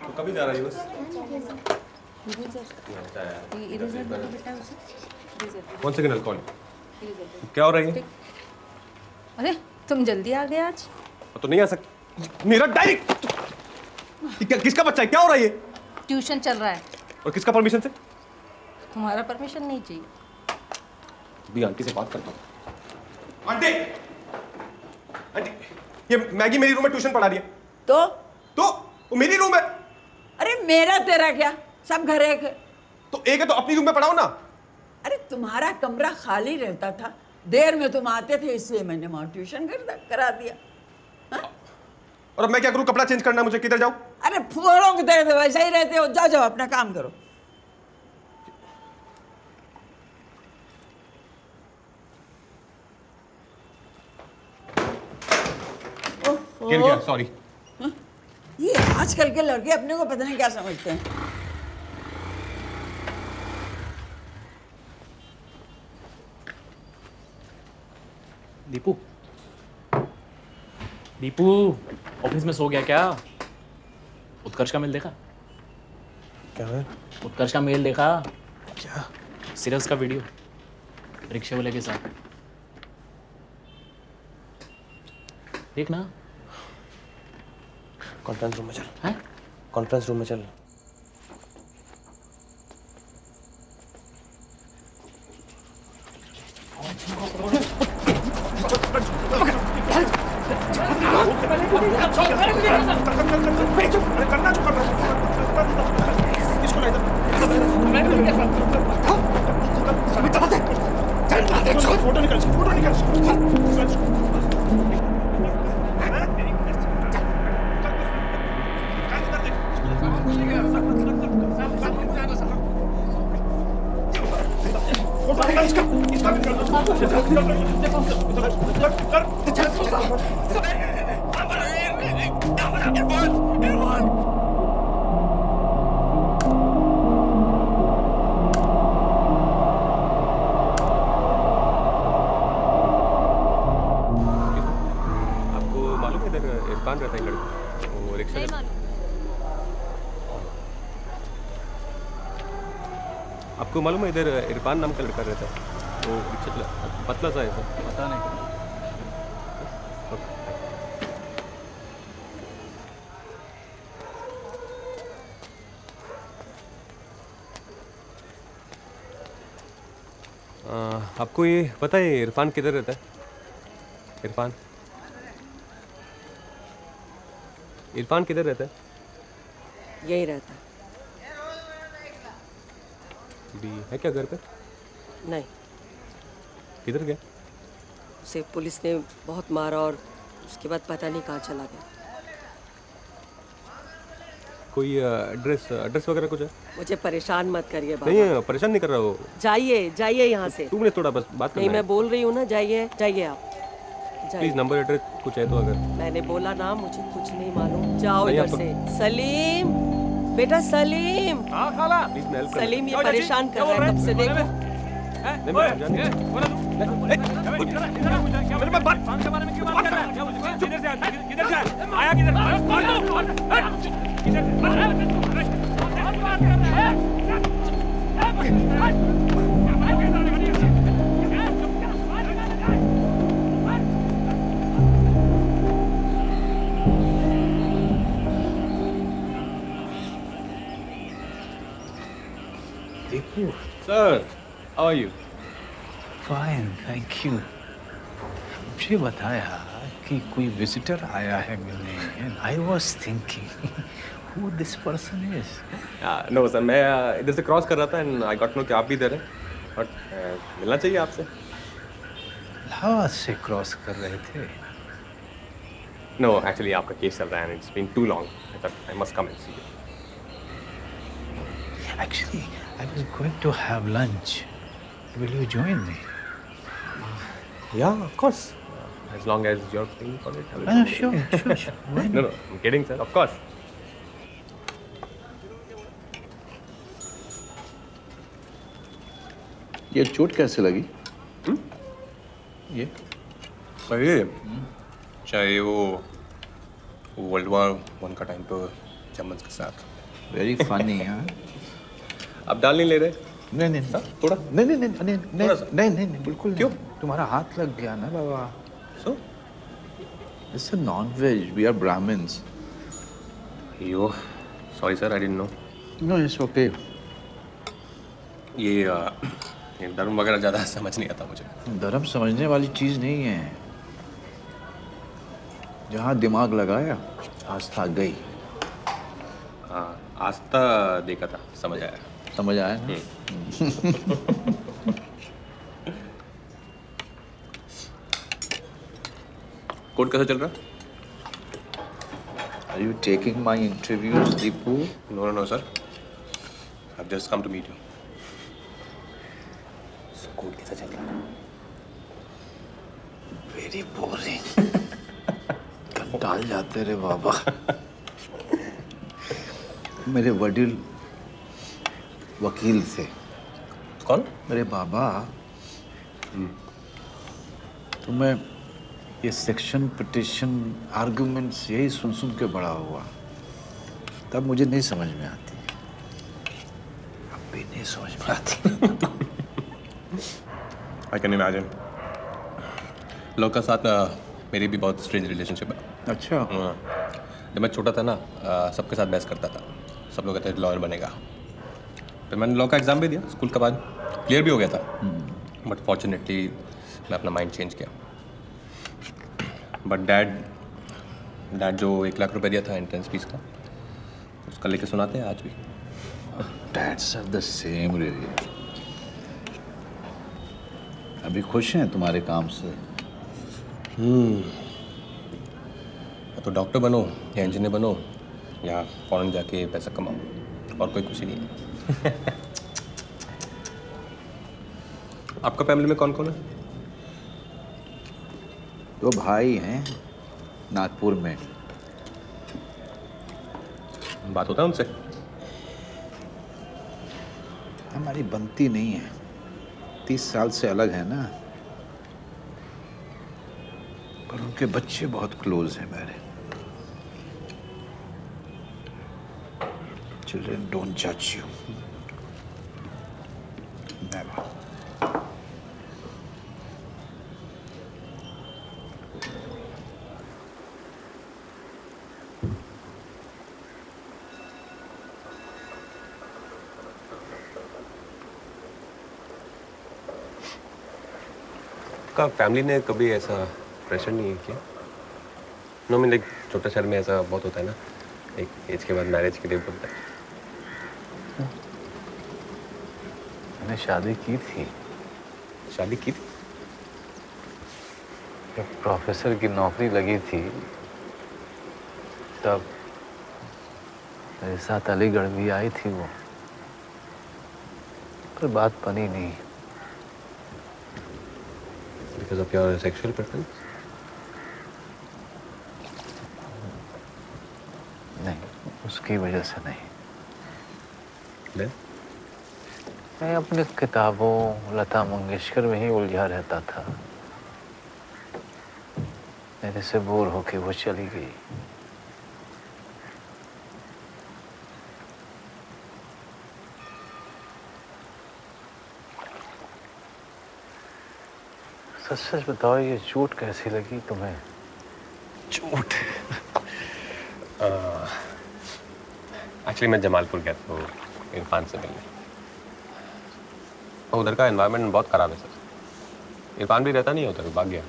तो कभी जा रही हो? One second, call. क्या हो रही है? अरे तुम जल्दी आ गए आज। तो नहीं आ सकती। मेरा डायरी किसका बच्चा है? क्या हो रहा है ये? ट्यूशन चल रहा है। और किसका परमिशन से? तुम्हारा परमिशन नहीं चाहिए। भी आंटी से बात करता हूँ। आंटी, आंटी, ये मैगी मेरी रूम में ट्यूशन पढ़ा रही है। तो वो मेरी रूम है। अरे मेरा तेरा क्या, सब घर एक है। तो एक है तो अपनी रूम में पढ़ाओ ना। अरे तुम्हारा कमरा खाली रहता था, देर में तुम आते थे, इसलिए मैंने वहां ट्यूशन करा दिया। और अब मैं क्या करूं? कपड़ा चेंज करना है मुझे, किधर जाऊं? अरे फुहारों की तरह तो वैसे ही रहते हो, जाओ जाओ अपना काम करो। गिर गया, सॉरी। ये आजकल के लड़के अपने को पता नहीं क्या समझते हैं। दीपू, दीपू ऑफिस में सो गया क्या? उत्कर्ष का मेल देखा? क्या है? उत्कर्ष का मेल देखा? क्या? सिरस का वीडियो रिक्शे वाले के साथ। देखना। कॉन्फ्रेंस रूम में चल। हैं? कॉन्फ्रेंस रूम में चल। फोटो निकाल, फोटो निकाल। इरफान रहता है लड़का, वो रिक्शा आपको मालूम है? इधर इरफान नाम का लड़का रहता है, वो रिक्शा चला, पतला सा है सर। पता नहीं। आपको ये पता है इरफान किधर रहता है? इरफान किधर रहता है? यही रहता है। भी है क्या घर पे? नहीं। किधर गया? उसे पुलिस ने बहुत मारा और उसके बाद पता नहीं कहाँ चला गया। कोई एड्रेस वगैरह कुछ है? मुझे परेशान मत करिए बाबा। नहीं, परेशान नहीं कर रहा हो। जाइए जाइए यहाँ से। तुमने थोड़ा बस बात करना नहीं, है। मैं बोल रही हूँ ना, जाइए जाइए आप। प्लीज नंबर एड्रेस कुछ है तो अगर। मैंने बोला ना मुझे कुछ नहीं मालूम। जाओ नहीं, इधर आप तो- से। सलीम, बेटा सलीम। हाँ खाला। प्लीज मैं हेल्प कर। सलीम ये परेशान कर रहा है कब से देखो। मेरे पास बात के बारे में क्यों बात कर रहा है? किधर से आया Deepu sir, how are you? Fine, thank you. मुझे बताया कि कोई विजिटर आया है मिलने and I was thinking who this person is. No sir, मैं इधर से क्रॉस कर रहा था एंड आई गॉट नो कि आप भी इधर हैं बट मिलना चाहिए आपसे। इलाहाबाद से क्रॉस कर रहे थे? नो एक्चुअली आपका केस चल रहा है and it's been too long. I thought I must come and see you. Actually, I was going to have lunch. Will you join me? Yeah, of course. As long as you're paying for it. I will No, come. sure. Why No, I'm kidding, sir. Of course. ये चोट कैसे लगी? ये ये चाहे वो world war 1 का time पर चम्मच के साथ। Very funny. हाँ, आप डाल नहीं ले रहे? नहीं थोड़ा नहीं बिल्कुल। क्यों? तुम्हारा हाथ लग गया ना बाबा। So? It's a non-veg. We are Brahmins. Yo sorry sir, I didn't know. No, it's okay. ये धर्म वगैरह ज़्यादा समझ नहीं आता मुझे। धर्म समझने वाली चीज नहीं है। जहाँ दिमाग लगाया आस्था गई। हाँ, आस्था देखा था, समझ आया। समझ आया ना? कोर्ट कैसा चल रहा? Are you taking my interviews, Deepu? No, sir. I've just come to meet you. So, court कैसा चल रहा? Very boring. कंटाल जाते रे बाबा। मेरे वडील वकील थे। कौन? मेरे बाबा। तो मैं ये सेक्शन पिटिशन आर्गुमेंट्स यही सुन के बड़ा हुआ। तब मुझे नहीं समझ में आती। अब भी नहीं समझ में आती। I can imagine. लोग का साथ मेरी भी बहुत स्ट्रेंज रिलेशनशिप है। अच्छा। जब मैं छोटा था ना, सबके साथ बहस करता था। सब लोग कहते थे लॉयर बनेगा। फिर मैंने लॉ का एग्ज़ाम भी दिया स्कूल के बाद, क्लियर भी हो गया था। बट फॉर्चुनेटली मैं अपना माइंड चेंज किया। बट डैड जो 1 लाख रुपए दिया था एंट्रेंस फीस का, उसका लेके सुनाते हैं आज भी। Dads are the same really. अभी खुश हैं तुम्हारे काम से? तो डॉक्टर बनो या इंजीनियर बनो या फॉरेन जाके पैसा कमाओ, और कोई खुशी नहीं है। आपका फैमिली में कौन कौन है? 2 भाई हैं नागपुर में। बात होता है उनसे? हमारी बनती नहीं है। 30 साल से अलग है ना। पर उनके बच्चे बहुत क्लोज हैं मेरे। Children don't judge you. Never. का फैमिली ने कभी ऐसा प्रेशर नहीं किया? नो मीन लाइक छोटा शहर में ऐसा बहुत होता है ना, एक एज के बाद मैरिज के लिए बोलता है। मैंने शादी की थी। शादी की थी? जब प्रोफेसर की नौकरी लगी थी तब मेरे साथ अलीगढ़ भी आई थी वो, पर बात बनी नहीं। Because of your sexual preference? उसकी वजह से नहीं। ले? मैं अपने किताबों, लता मंगेशकर में ही उलझा रहता था। मेरे से बोर होके वो चली गई। सच सच बताओ, ये चोट कैसी लगी तुम्हें? चोट? एक्चुअली मैं जमालपुर गया था इरफान से मिलने। तो उधर का एनवायरनमेंट बहुत ख़राब है सर। इरफान भी रहता नहीं है उधर, भाग गया।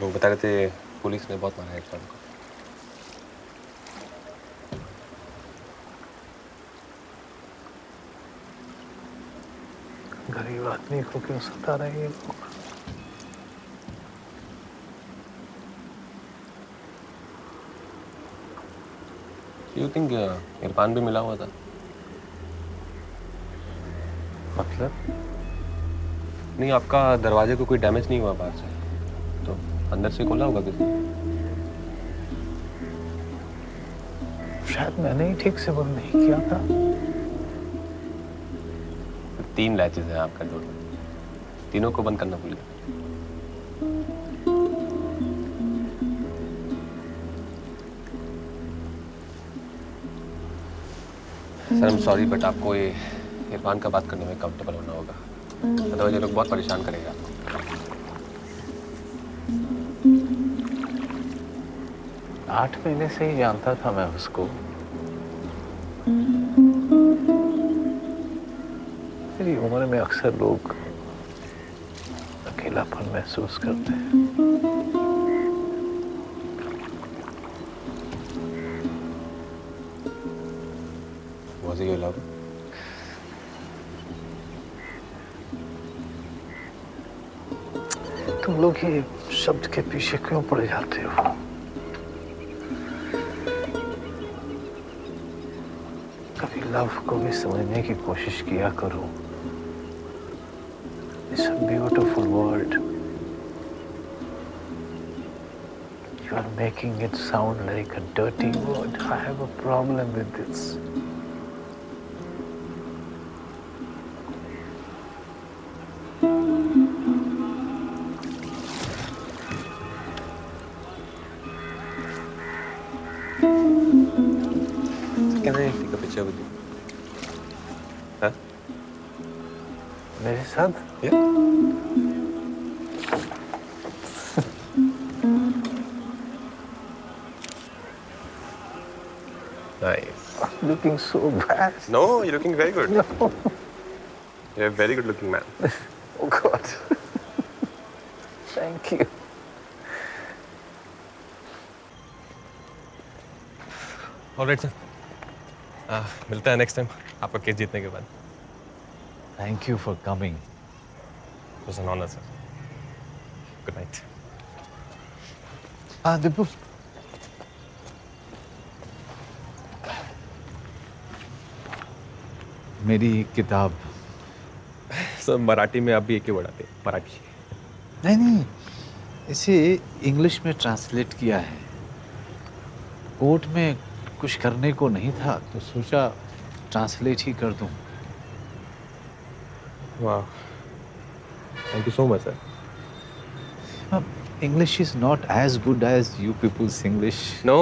लोग बता रहे थे पुलिस ने बहुत मारा है इरफान को। गरीब आदमी को क्यों सता रहे हैं लोग? यू थिंक इरफान भी मिला हुआ था? मतलब? नहीं, आपका दरवाजे को कोई डैमेज नहीं हुआ बाहर से, तो अंदर से खोला होगा किसी ने। शायद मैंने ही ठीक से बंद नहीं किया था। 3 लैचेस हैं आपका डोर में, तीनों को बंद करना भूल गया। Sir I am sorry, but आपको ये इरफान का बात करने में कंफर्टेबल होना होगा, अदरवाइज ये लोग बहुत परेशान करेगा आपको। 8 महीने से ही जानता था मैं उसको। मेरी उम्र में अक्सर लोग अकेलापन महसूस करते हैं। Was he your lover? तुम लोग ये शब्द के पीछे क्यों पड़ जाते हो? कभी लव को भी समझने की कोशिश किया करो। It's a beautiful word. You are making it sound like a dirty word. I have a problem with this. Can I take a picture with you? Huh? मेरे साथ? Yeah. Nice. I'm looking so bad. No, you're looking very good. No. You're a very good looking man. Oh God. Thank you. Alright sir. मिलता है next time आपका case जीतने के बाद। Thank you for coming. It was an honor, sir. Good night. Dipu. मेरी किताब। Sir Marathi में आप भी एक ही वर्ड आते हैं, मराठी। नहीं, इसे इंग्लिश में ट्रांसलेट किया है। कोर्ट में कुछ करने को नहीं था तो सोचा ट्रांसलेट ही कर दूं। वाह, thank you so much sir. English is not as good as you people's English. No.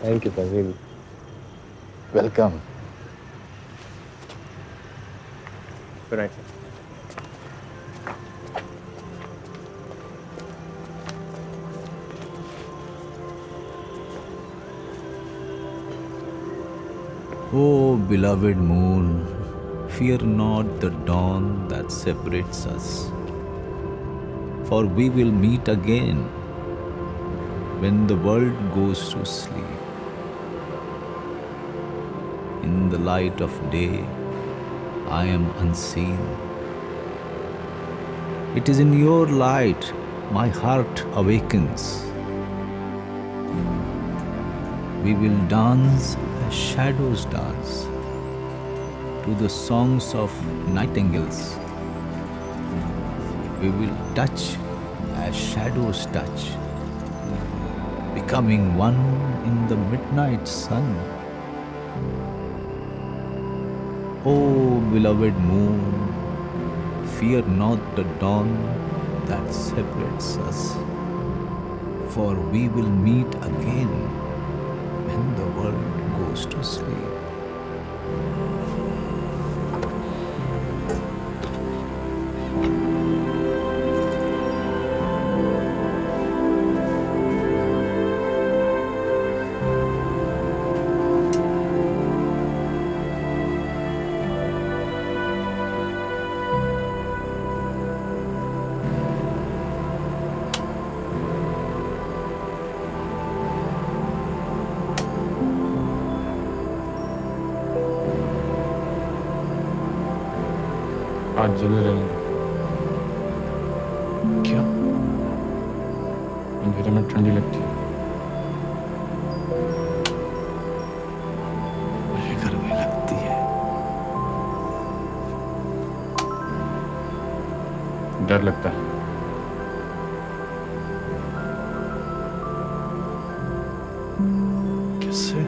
Thank you, sir. Really. Welcome. Good night, sir. O beloved moon, fear not the dawn that separates us, for we will meet again when the world goes to sleep. In the light of day, I am unseen. It is in your light my heart awakens. We will dance as shadows dance to the songs of nightingales. We will touch as shadows touch becoming one in the midnight sun. Oh, beloved moon, fear not the dawn that separates us, for we will meet again when the world goes to sleep. आज जले रहेंगे। क्या? अंधेरे में ठंडी लगती है। मुझे गर्मी लगती है। डर लगता है। किससे?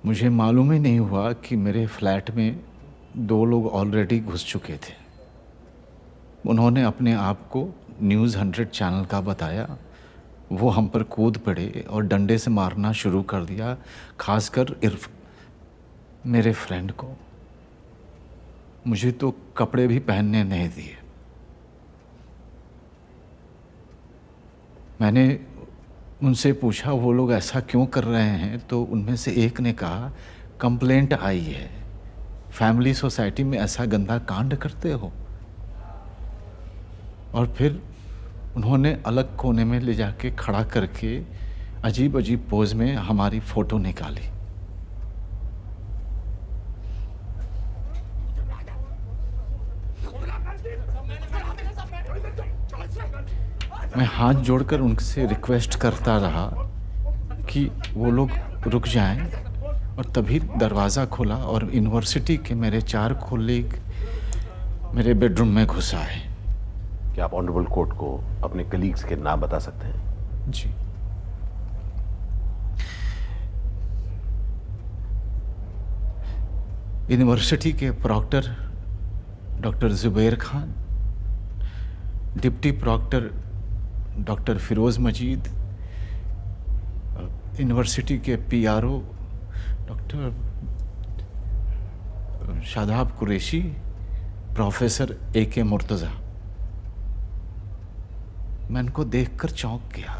मुझे मालूम ही नहीं हुआ कि मेरे फ्लैट में 2 लोग ऑलरेडी घुस चुके थे। उन्होंने अपने आप को न्यूज़ 100 चैनल का बताया। वो हम पर कूद पड़े और डंडे से मारना शुरू कर दिया, खासकर इर्फ मेरे फ्रेंड को। मुझे तो कपड़े भी पहनने नहीं दिए। मैंने उनसे पूछा वो लोग ऐसा क्यों कर रहे हैं, तो उनमें से एक ने कहा कंप्लेंट आई है, फैमिली सोसाइटी में ऐसा गंदा कांड करते हो। और फिर उन्होंने अलग कोने में ले जाके खड़ा करके अजीब अजीब पोज में हमारी फ़ोटो निकाली। मैं हाथ जोड़कर उनसे रिक्वेस्ट करता रहा कि वो लोग रुक जाएं, और तभी दरवाज़ा खुला और यूनिवर्सिटी के मेरे 4 कोलीग मेरे बेडरूम में घुस आए। क्या आप ऑनरेबल कोर्ट को अपने कलीग्स के नाम बता सकते हैं? जी। यूनिवर्सिटी के proctor doctor Zubair Khan, deputy proctor doctor Firoz Majeed, university के PRO doctor Shadab Qureshi, professor AK Murtaza. मैं इनको देखकर चौंक गया,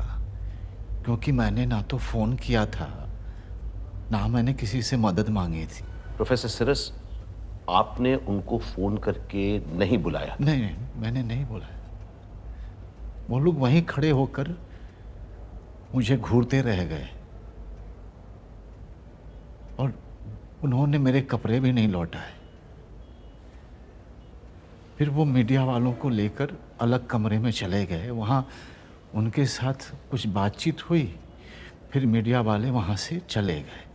क्योंकि मैंने ना तो फ़ोन किया था, ना मैंने किसी से मदद मांगी थी। प्रोफेसर सिरस, आपने उनको फ़ोन करके नहीं बुलाया? नहीं, मैंने नहीं बुलाया। वो लोग वहीं खड़े होकर मुझे घूरते रह गए, और उन्होंने मेरे कपड़े भी नहीं लौटाए। फिर वो मीडिया वालों को लेकर अलग कमरे में चले गए। वहाँ उनके साथ कुछ बातचीत हुई, फिर मीडिया वाले वहाँ से चले गए।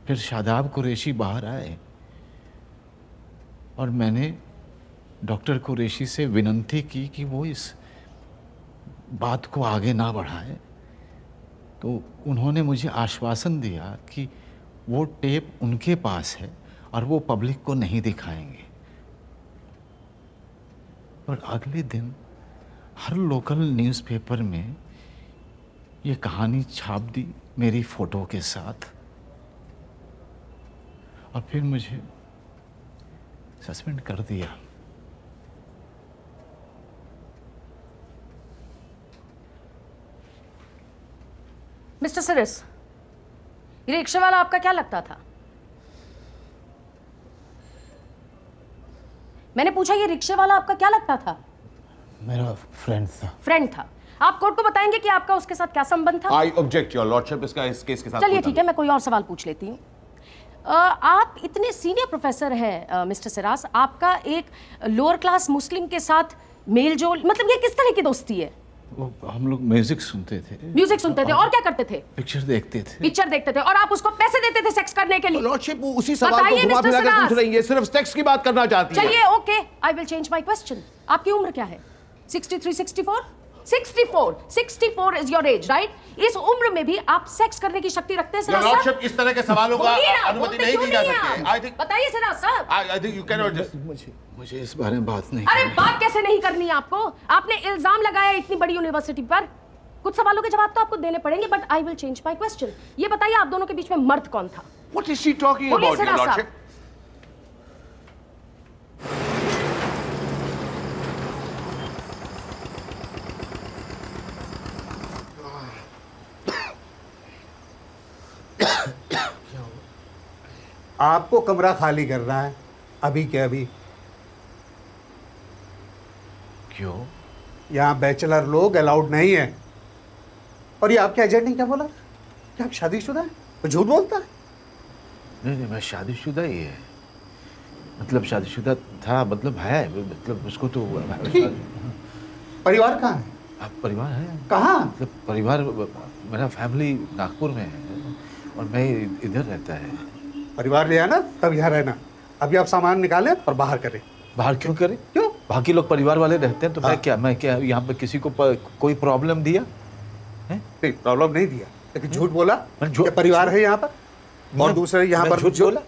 फिर शादाब कुरैशी बाहर आए और मैंने डॉक्टर कुरैशी से विनती की कि वो इस बात को आगे ना बढ़ाएं। तो उन्होंने मुझे आश्वासन दिया कि वो टेप उनके पास है और वो पब्लिक को नहीं दिखाएंगे। और अगले दिन हर लोकल न्यूज़पेपर में ये कहानी छाप दी मेरी फ़ोटो के साथ, और फिर मुझे सस्पेंड कर दिया। मिस्टर सिरस, ये रिक्शा वाला आपका क्या लगता था? मैंने पूछा ये रिक्शे वाला आपका क्या लगता था? मेरा फ्रेंड था। फ्रेंड था। आप कोर्ट को बताएंगे कि आपका उसके साथ क्या संबंध था? I object your lordship. इसका इस केस के साथ चलिए ठीक है, मैं कोई और सवाल पूछ लेती हूँ। आप इतने सीनियर प्रोफेसर हैं मिस्टर सिरास, आपका एक लोअर क्लास मुस्लिम के साथ मेल जोल, मतलब ये किस तरह की दोस्ती है? वो हम लोग म्यूजिक सुनते थे, म्यूजिक सुनते थे और क्या करते थे? पिक्चर देखते थे। पिक्चर देखते थे और आप उसको पैसे देते थे सेक्स करने के लिए? लॉर्डशिप उसी सवाल को घुमा फिरा कर पूछ रही है, सिर्फ सेक्स की बात करना चाहती है। चलिए okay, I will change my question. आपकी उम्र क्या है? 63, 64? 64 इज योर एज, राइट? इस उम्र में भी आप सेक्स करने की शक्ति रखते हैं सिराज साहब? लॉर्डशिप इस तरह के सवालों का अनुमति नहीं दी जा सकती। आई थिंक, बताइए सिराज साहब। I think you can not just, मुझे इस बारे में बात नहीं। अरे बात कैसे नहीं करनी है आपको? आपने इल्जाम लगाया इतनी बड़ी यूनिवर्सिटी पर, कुछ सवालों के जवाब तो आपको देने पड़ेंगे, but I will change my question. ये बताइए आप दोनों के बीच में मर्द कौन था? What is she talking about, your lordship? आपको कमरा खाली करना है अभी के अभी। क्यों? यहाँ बैचलर लोग अलाउड नहीं है। और ये आपके एजेंट ने क्या बोला? क्या आप शादीशुदा है? तो झूठ बोलता है। नहीं, मैं शादीशुदा ही है। मतलब शादीशुदा था, मतलब है, मतलब उसको तो परिवार कहाँ है? आप परिवार है कहाँ? मतलब परिवार, मेरा फैमिली नागपुर में है और मैं इधर रहता है। परिवार ले आना तब यहाँ रहना। अभी आप सामान निकालें और बाहर करें। बाहर क्यों करें? क्यों? बाकी लोग परिवार वाले रहते हैं तो मैं क्या यहाँ पे किसी को कोई प्रॉब्लम दिया है? नहीं, प्रॉब्लम नहीं दिया, लेकिन झूठ बोला। परिवार है यहाँ पर और दूसरे यहाँ पर झूठ बोला।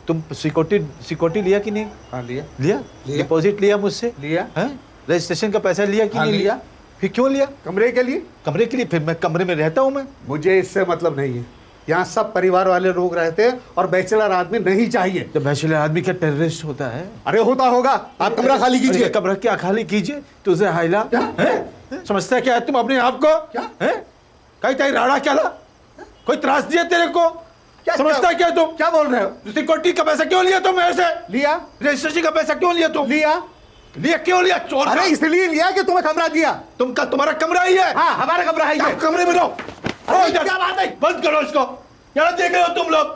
तुम सिक्योरिटी लिया कि नहीं? हाँ लिया। डिपॉजिट लिया मुझसे? लिया। रजिस्ट्रेशन का पैसा लिया कि नहीं लिया? फिर क्यों लिया? कमरे के लिए। कमरे के लिए? फिर मैं कमरे में रहता हूँ। मैं, मुझे इससे मतलब नहीं है। यहाँ सब परिवार वाले लोग रहते हैं और बैचलर आदमी नहीं चाहिए। तो बैचलर आदमी क्या टेररिस्ट होता है? अरे होता होगा। आप कमरा खाली कीजिए। कमरा क्या खाली कीजिए? तुझे हाइला समझता है क्या तुम अपने आप को? कहीं कहीं राड़ा क्या ला? कोई त्रास दिया तेरे को? समझता है क्या तुम? क्या बोल रहे हो? सिक्योरिटी का पैसा क्यों लिया तुम मेरे से? लिया। रजिस्ट्रेशन का पैसा क्यों लिया तुम? लिया। क्यों लिया? चोर। अरे इसलिए लिया कि तुम्हें कमरा दिया। तुम्हारा कमरा ही है? हाँ, हमारा कमरा है। कमरे में रहो। क्या बात है? बंद करो इसको। क्या देख रहे हो तुम लोग?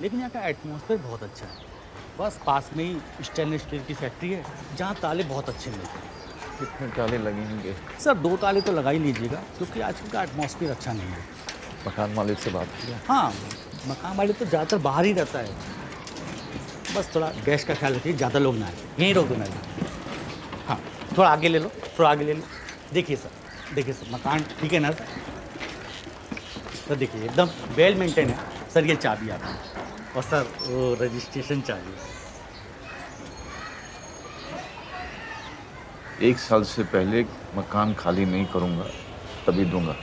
लेकिन यहाँ का एटमॉस्फेयर बहुत अच्छा है। बस पास में ही स्टेनलेस स्टील की फैक्ट्री है जहाँ ताले बहुत अच्छे मिलते हैं। कितने ताले लगेंगे? सर 2 ताले तो लगा ही लीजिएगा, क्योंकि आजकल का एटमॉस्फेयर अच्छा नहीं है। मकान मालिक से बात किया? हाँ, मकान मालिक तो ज़्यादातर बाहर ही रहता है। बस थोड़ा गैस का ख्याल रखिए, ज़्यादा लोग ना आए। यहीं रोक दो मैडम। हाँ, थोड़ा आगे ले लो, थोड़ा आगे ले लो। देखिए सर, मकान ठीक है ना सर? देखिए एकदम वेल मेंटेन है सर। ये चाबी आपकी, और सर वो रजिस्ट्रेशन चाबी। 1 साल से पहले मकान खाली नहीं करूंगा, तभी दूंगा।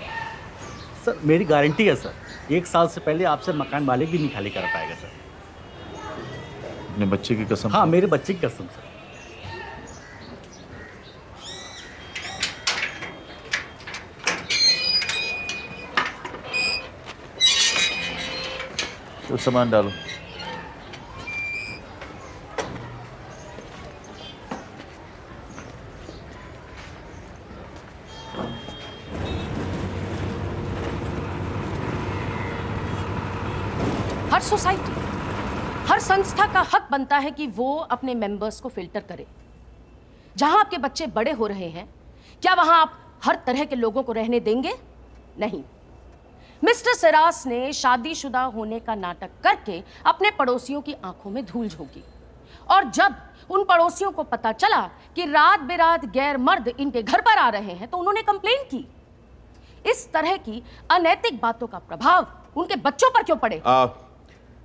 सर मेरी गारंटी है सर, 1 साल से पहले आपसे मकान मालिक भी नहीं खाली कर पाएगा सर। अपने बच्चे की कसम? हाँ, मेरे बच्चे की कसम सर। तो सामान डालो। हर सोसाइटी, हर संस्था का हक बनता है कि वो अपने मेंबर्स को फिल्टर करे। जहां आपके बच्चे बड़े हो रहे हैं, क्या वहां आप हर तरह के लोगों को रहने देंगे? नहीं। मिस्टर सिरास ने शादीशुदा होने का नाटक करके अपने पड़ोसियों की आंखों में धूल झोंकी, और जब उन पड़ोसियों को पता चला कि रात बेरात गैर मर्द इनके घर पर आ रहे हैं, तो उन्होंने कंप्लेन की। इस तरह की अनैतिक बातों का प्रभाव उनके बच्चों पर क्यों पड़े?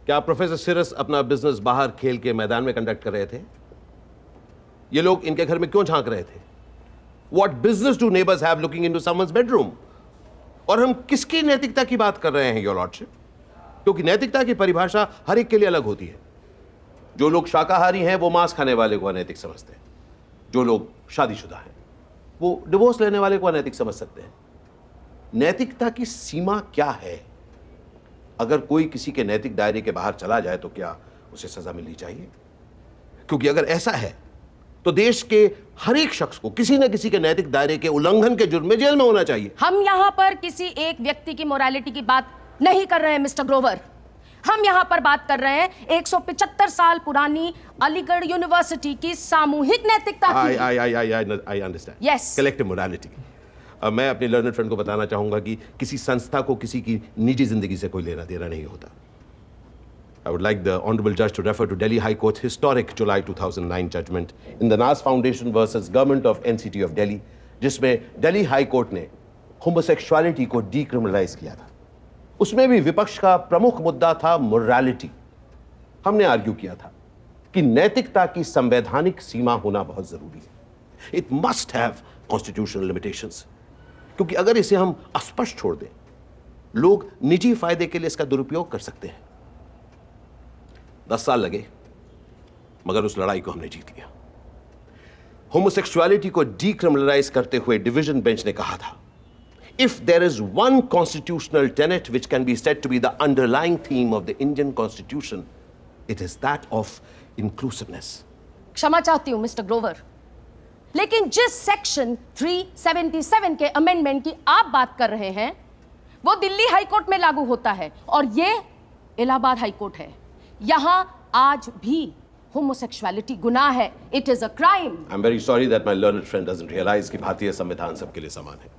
क्या प्रोफेसर सिरस अपना बिजनेस बाहर खेल के मैदान में कंडक्ट कर रहे थे? ये लोग इनके घर में क्यों झांक रहे थे? What business do neighbors have looking into someone's bedroom? और हम किसकी नैतिकता की बात कर रहे हैं, योर लॉर्डशिप? क्योंकि नैतिकता की परिभाषा हर एक के लिए अलग होती है। जो लोग शाकाहारी हैं वो मांस खाने वाले को अनैतिक समझते हैं। जो लोग शादीशुदा हैं वो डिवोर्स लेने वाले को अनैतिक समझ सकते हैं। नैतिकता की सीमा क्या है? अगर कोई किसी के नैतिक दायरे के बाहर चला जाए तो क्या उसे सजा मिलनी चाहिए? क्योंकि अगर ऐसा है तो देश के हर एक शख्स को किसी न किसी के नैतिक दायरे के उल्लंघन के जुर्म में जेल में होना चाहिए। हम यहाँ पर किसी एक व्यक्ति की मोरालिटी की बात नहीं कर रहे हैं मिस्टर ग्रोवर। हम यहाँ पर बात कर रहे हैं 175 साल पुरानी अलीगढ़ यूनिवर्सिटी की सामूहिक नैतिकता की। I understand. Yes. Collective morality. मैं अपने लर्नर फ्रेंड को बताना चाहूंगा कि किसी संस्था को किसी की निजी जिंदगी से कोई लेना देना नहीं होता। I would like the Honorable Judge to refer to Delhi High Court's historic July 2009 judgment in the Nas Foundation versus Government of NCT of Delhi, जिसमें दिल्ली हाई कोर्ट ने होमोसेक्सुअलिटी को डीक्रिमिनलाइज किया था। उसमें भी विपक्ष का प्रमुख मुद्दा था मोरालिटी। हमने आर्ग्यू किया था कि नैतिकता की संवैधानिक सीमा होना बहुत जरूरी है। It must have constitutional limitations, क्योंकि अगर इसे हम अस्पष्ट छोड़ दें, लोग निजी फायदे के लिए इसका दुरुपयोग कर सकते हैं। 10 साल लगे, मगर उस लड़ाई को हमने जीत लिया। होमोसेक्सुअलिटी को डीक्रिमिनलाइज करते हुए डिवीजन बेंच ने कहा था, if there is one constitutional tenet which can be said to be the underlying theme of the Indian Constitution, it is that of inclusiveness. क्षमा चाहती हूं मिस्टर ग्रोवर, लेकिन जिस सेक्शन 377 के अमेंडमेंट की आप बात कर रहे हैं वो दिल्ली हाई कोर्ट में लागू होता है और ये इलाहाबाद हाई कोर्ट है। यहां आज भी होमोसेक्सुअलिटी गुनाह है। It is a crime. I'm very sorry that my learned friend doesn't realize कि भारतीय संविधान सबके लिए समान है।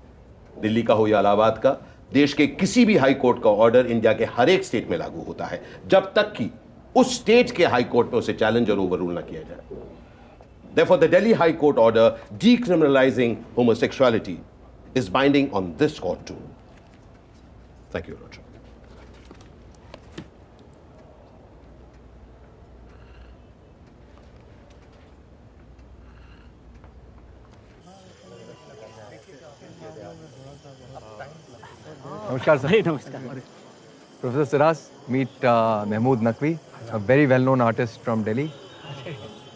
दिल्ली का हो या इलाहाबाद का, देश के किसी भी हाई कोर्ट का ऑर्डर इंडिया के हर एक स्टेट में लागू होता है, जब तक कि उस स्टेट के हाई कोर्ट में उसे चैलेंज और ओवररूल ना किया जाए। Therefore, the Delhi High Court order decriminalizing homosexuality is binding on this court too. Thank you, Roger. Namaskar, sir. नमस्कार। Professor Siras, meet Mahmood Naqvi, a very well-known artist from Delhi.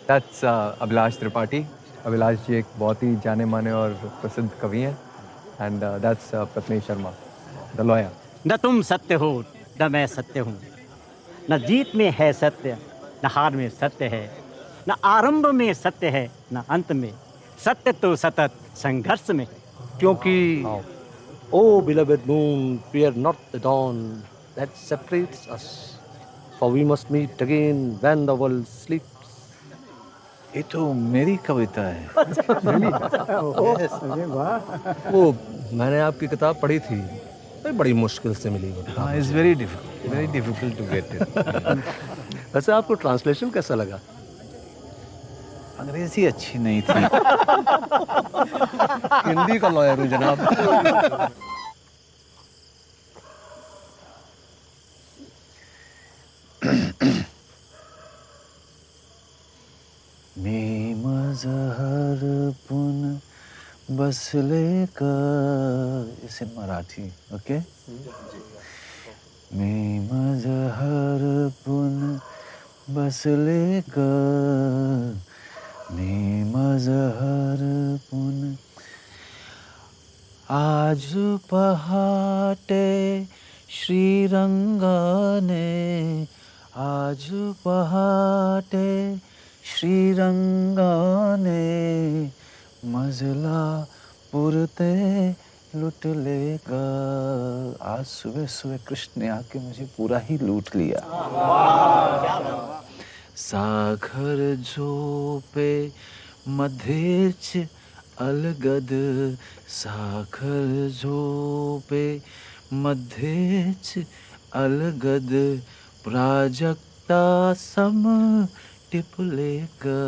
That's Abhilash Tripathi. Abhilash जी एक बहुत ही जाने माने और प्रसिद्ध कवि हैं. And that's Pratnesh Sharma, the lawyer. न तुम सत्य हो न मैं सत्य हूँ, न जीत में है सत्य न हार में सत्य है, न आरंभ में सत्य है न अंत में, सत्य तो सतत संघर्ष में। क्योंकि Oh, beloved moon, fear not the dawn that separates us, for we must meet again when the world sleeps. ये तो मेरी कविता है। वो मैंने आपकी किताब पढ़ी थी, बड़ी मुश्किल से मिली। हाँ, it's very difficult to get it. वैसे आपको ट्रांसलेशन कैसा लगा? अंग्रेजी अच्छी नहीं थी। हिंदी का लॉयर हूँ जनाब। मी मजहर पुन बसले का, इस इन मराठी, ओके? मी मजहर पुन बसले का, मी मजहर पुन आज पहाटे श्रीरंगाने, आज पहाटे श्रीरंगाने मजला पुरते लुट लेगा। आज सुबह सुबह कृष्ण ने आके मुझे पूरा ही लूट लिया। सागर झोपे मध्येच अलगद, सागर झोपे मध्येच अलगद, प्राजक्ता सम टिपलेगा।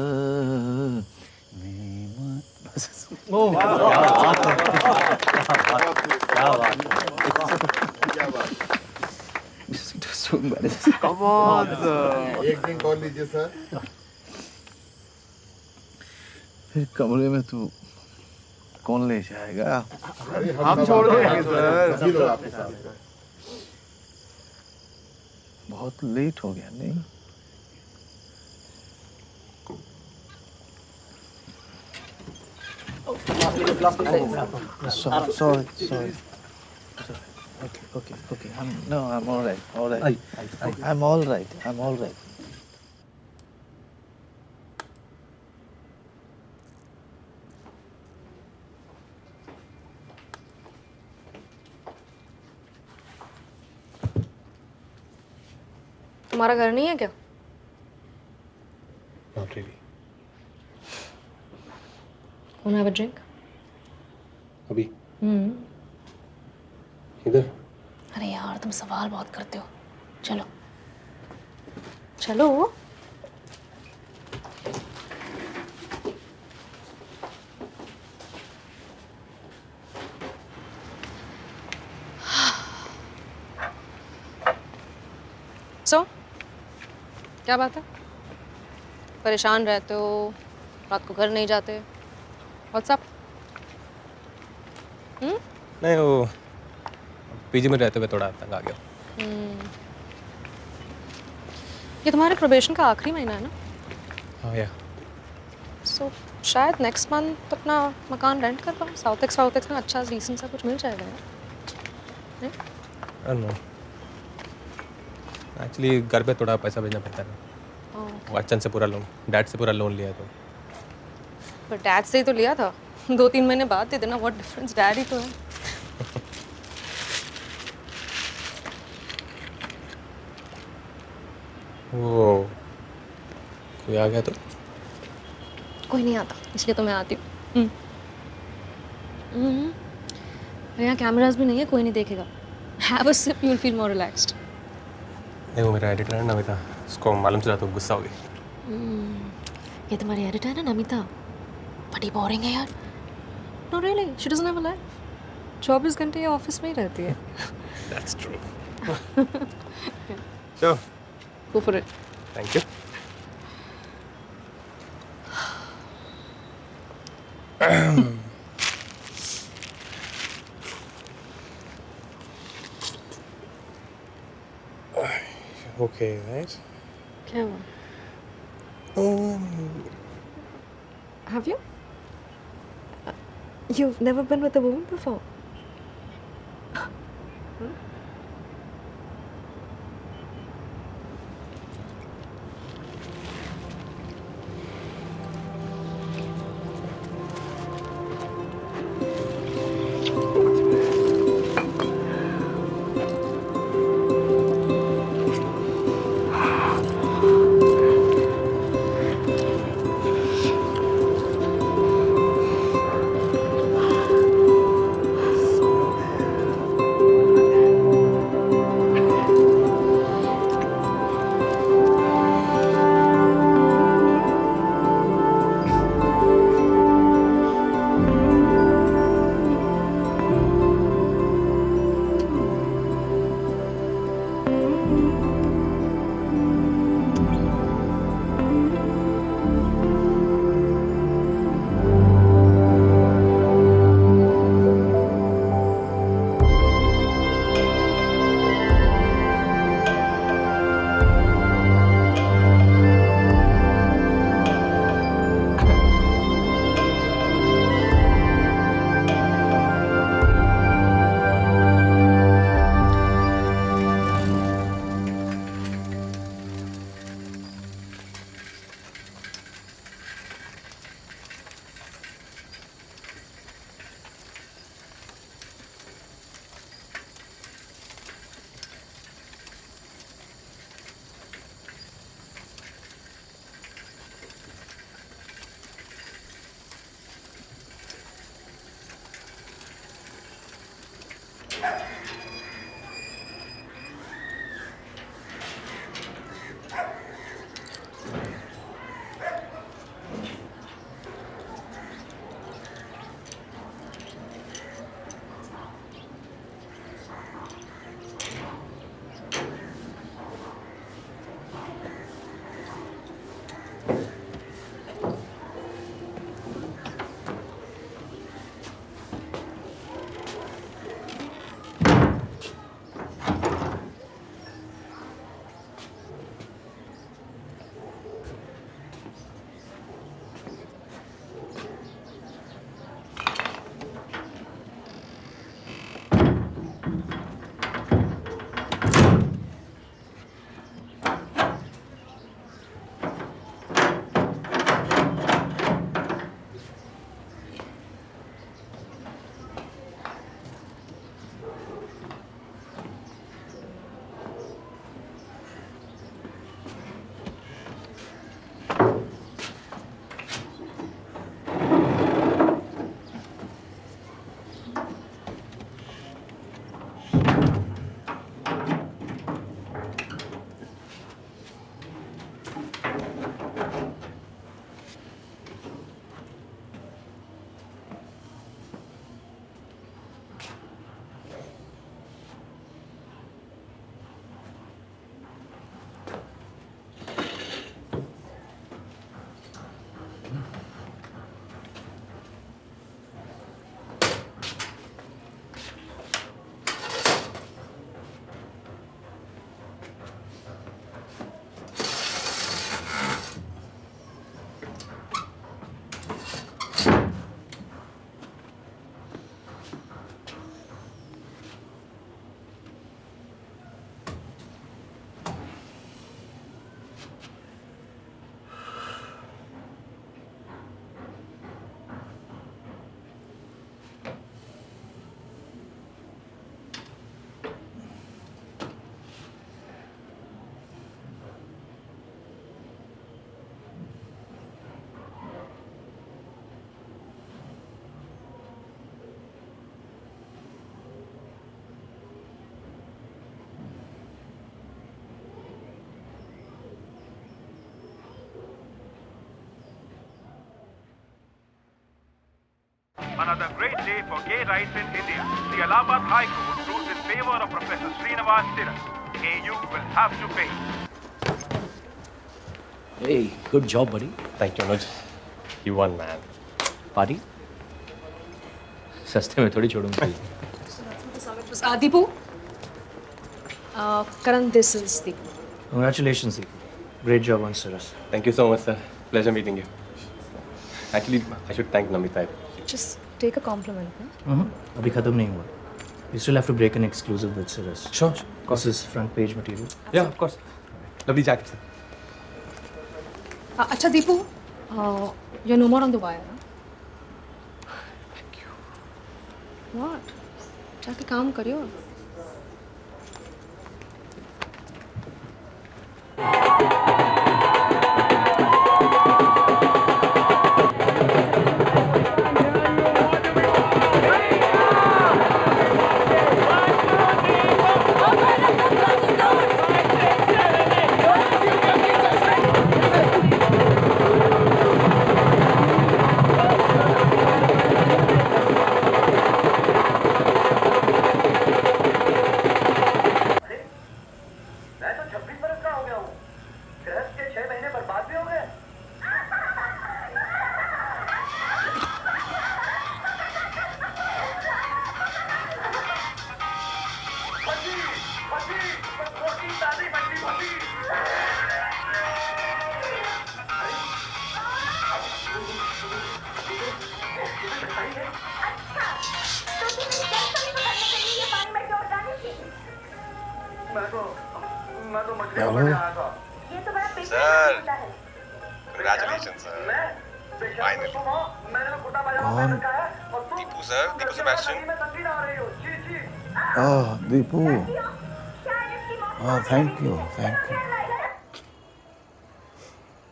Come on, sir. एक ड्रिंक और लीजिए सर। फिर कमरे में तू कौन ले जाएगा? हम छोड़ देंगे सर। सभी लोग आपके साथ हैं। बहुत लेट हो गया नहीं? Sorry. Okay. I'm all right. I'm all right. तुम्हारा घर नहीं है क्या? Not really. Wanna have a drink? अभी हम्म। इधर? अरे यार तुम सवाल बहुत करते हो। चलो चलो। सो क्या बात है? परेशान रहते हो, रात को घर नहीं जाते, व्हाट्सअप? नहीं, वो पीजी में रहते हुए थोड़ा तंग आ गया। ये तुम्हारे प्रोबेशन का आखिरी महीना है ना? हाँ या। सो शायद नेक्स्ट मंथ अपना मकान रेंट कर पाओ। साउथ एक्स में अच्छा डिसेंट सा कुछ मिल जाएगा यार। नो एक्चुअली घर पे थोड़ा पैसा भेजना पड़ता है ना। वो अच्चन से पूरा लोन, डैड से पूरा लोन लिया है तो। पर डैड से ही तो लिया था, 2-3 महीने बाद दे देना, व्हाट डिफरेंस, डैड ही तो है। वो कोई आ गया तो? कोई नहीं आता, इसलिए तो मैं आती हूँ। यहाँ कैमरास भी नहीं है, कोई नहीं देखेगा। Have a sip, you will feel more relaxed. नहीं, वो मेरा एडिटर है नमिता, उसको मालूम चला तो गुस्सा हो गई। ये तुम्हारी एडिटर है ना नमिता, बड़ी बोरिंग है यार। No really, she doesn't have a life. 24 घंटे ये ऑफिस में ही रहती है। That's true. So go for it. Thank you. Okay, right? क्या हुआ? Have you? You've never been with a woman before? Another great day for gay rights in India. The Allahabad High Court ruled in favor of Professor Srinivas Siras. AU will have to pay. Hey, good job, buddy. Thank you, Anuj. You won, man. Party? सस्ते में थोड़ी छोड़ूंगा. Deepu. Karan, this is Deepu. Congratulations, Deepu. Great job on Siras. Thank you so much, sir. Pleasure meeting you. Actually, I should thank Namita. Just take a compliment. Huh? अभी खत्म नहीं हुआ. We still have to break an exclusive with Siras. Sure. This is front page material. Yeah, of course. Lovely jacket, sir. Acha, Deepu. You're no more on the wire. Huh? Thank you. What? जाके काम करियो. Sir congratulation sir finally कौन? Deepu sir, Deepu Sebastian. Deepu. Thank you.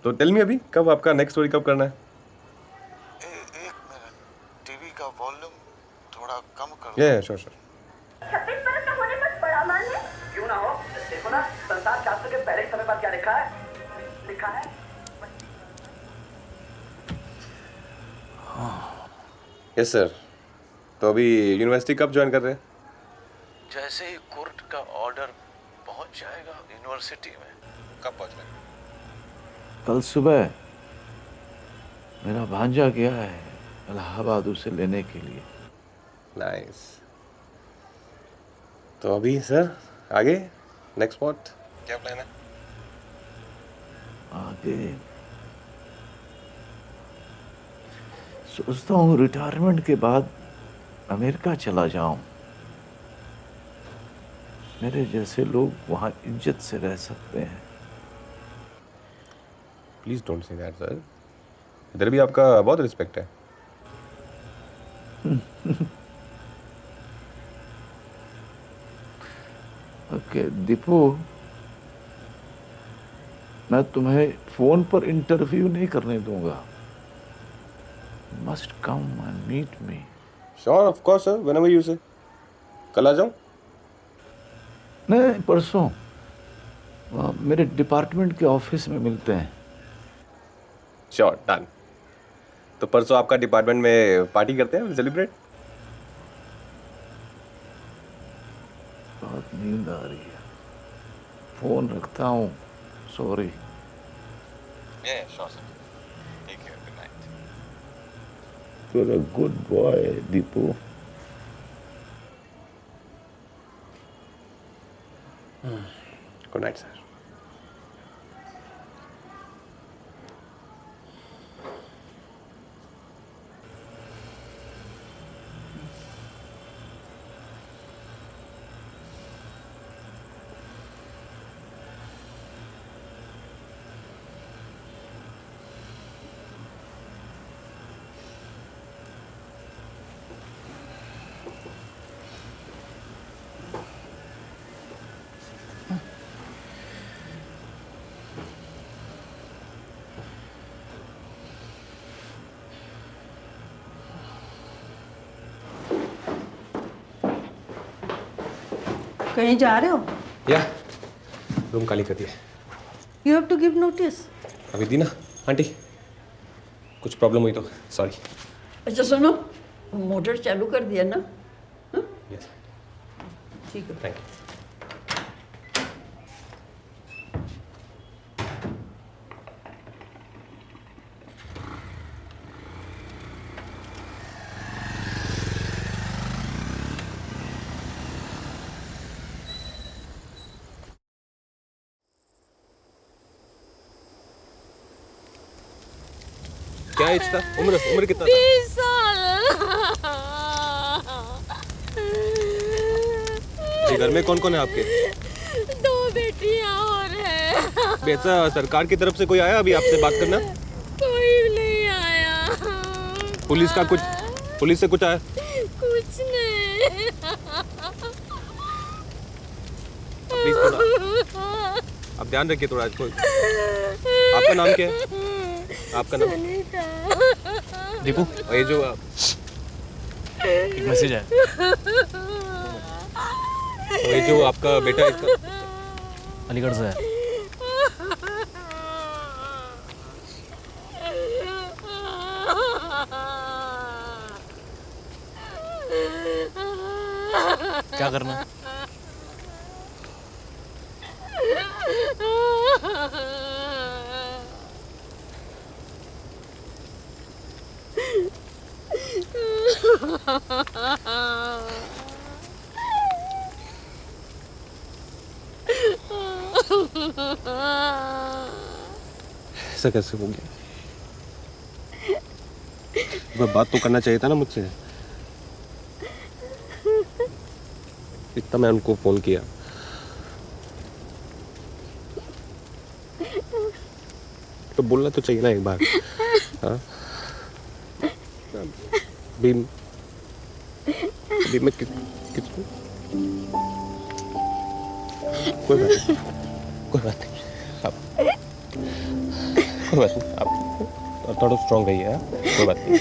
तो tell me अभी कब आपका next story कब करना है? टीवी का वॉल्यूम थोड़ा कम कर. Yeah, sure. 26 बरस का होने पर बड़ा मान है. क्यों ना हो? देखो ना, संसार शास्त्र के पहले समय पर क्या लिखा है? लिखा है यस सर. तो अभी यूनिवर्सिटी कब ज्वाइन कर रहे हैं? जैसे ही कोर्ट का ऑर्डर पहुंच जाएगा यूनिवर्सिटी में. कब पहुंच रहे हैं? कल सुबह मेरा भांजा गया है इलाहाबाद उसे लेने के लिए. नाइस. तो अभी सर आगे नेक्स्ट स्पॉट क्या प्लान है? आगे सोचता हूँ रिटायरमेंट के बाद अमेरिका चला जाऊं. मेरे जैसे लोग वहाँ इज्जत से रह सकते हैं. Please don't say that sir. इधर भी आपका बहुत रिस्पेक्ट है. ओके दीपू, मैं तुम्हें फोन पर इंटरव्यू नहीं करने दूंगा. Must come and meet me. Sure, of course sir, whenever you say. कल आ जाऊं? नहीं, परसों मेरे डिपार्टमेंट के ऑफिस में मिलते हैं. Sure, done. तो परसों आपका डिपार्टमेंट में पार्टी करते हैं, सेलिब्रेट. बहुत नींद आ रही है. फोन रखता हूँ. Sorry. Yeah, sure sir. Take care. Good night. You're a good boy, Deepu. Good night, sir. कहीं जा रहे हो? या रूम खाली कर दिया. You have to give notice. अभी दी ना आंटी, कुछ प्रॉब्लम हुई तो सॉरी. अच्छा सुनो, मोटर चालू कर दिया ना? यस ठीक है। Thank you. क्या एज था? उम्र कितना था? 20 साल। जी, घर में कौन कौन है आपके? 2 बेटियां और है। बेटा, सरकार की तरफ से कोई आया अभी आपसे बात करना? कोई नहीं आया। पुलिस से कुछ आया? कुछ नहीं। प्लीज थोड़ा आप ध्यान रखिए थोड़ा इसको। आपका नाम क्या है? आपका नाम? दीपू, ये जो एक मैसेज है। ये जो आपका बेटा है इसका अलीगढ़ से है। क्या करना? ऐसा कैसे हो गया? वह बात तो करना चाहिए था ना मुझसे। इतना मैं उनको फोन किया। तो बोलना तो चाहिए ना एक बार। हाँ? अभी मैं किसको? कोई बात नहीं, कोई बात नहीं। आप कोई बात नहीं, आप थोड़ा स्ट्रॉन्ग रहिए। हाँ? कोई बात नहीं।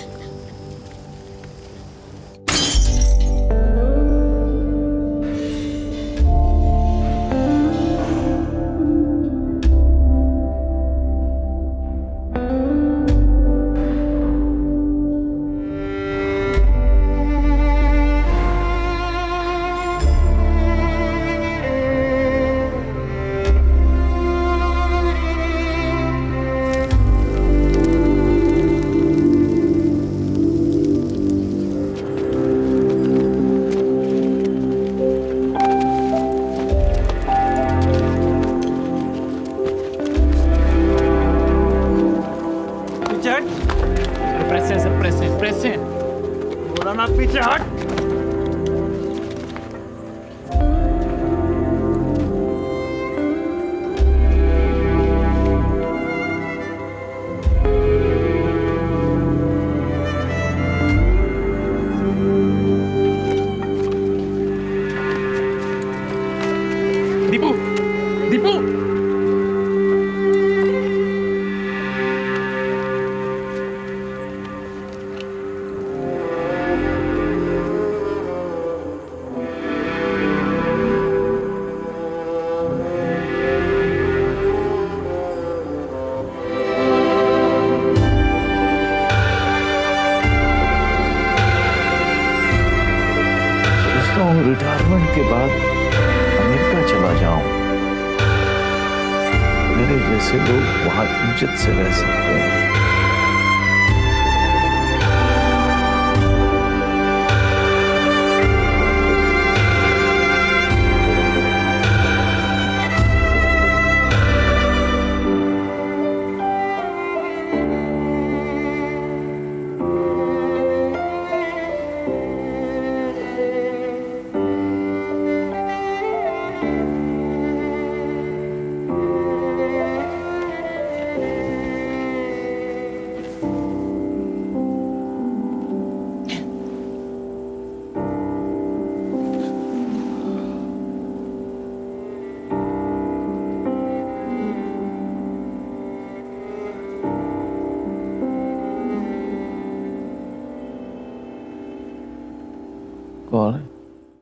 प्रेस है। बोला ना पीछे हट। दीपू, दीपू। रिटायरमेंट के बाद अमेरिका चला जाऊं, मेरे जैसे लोग वहां इज्जत से रह सकते हैं। कौन है?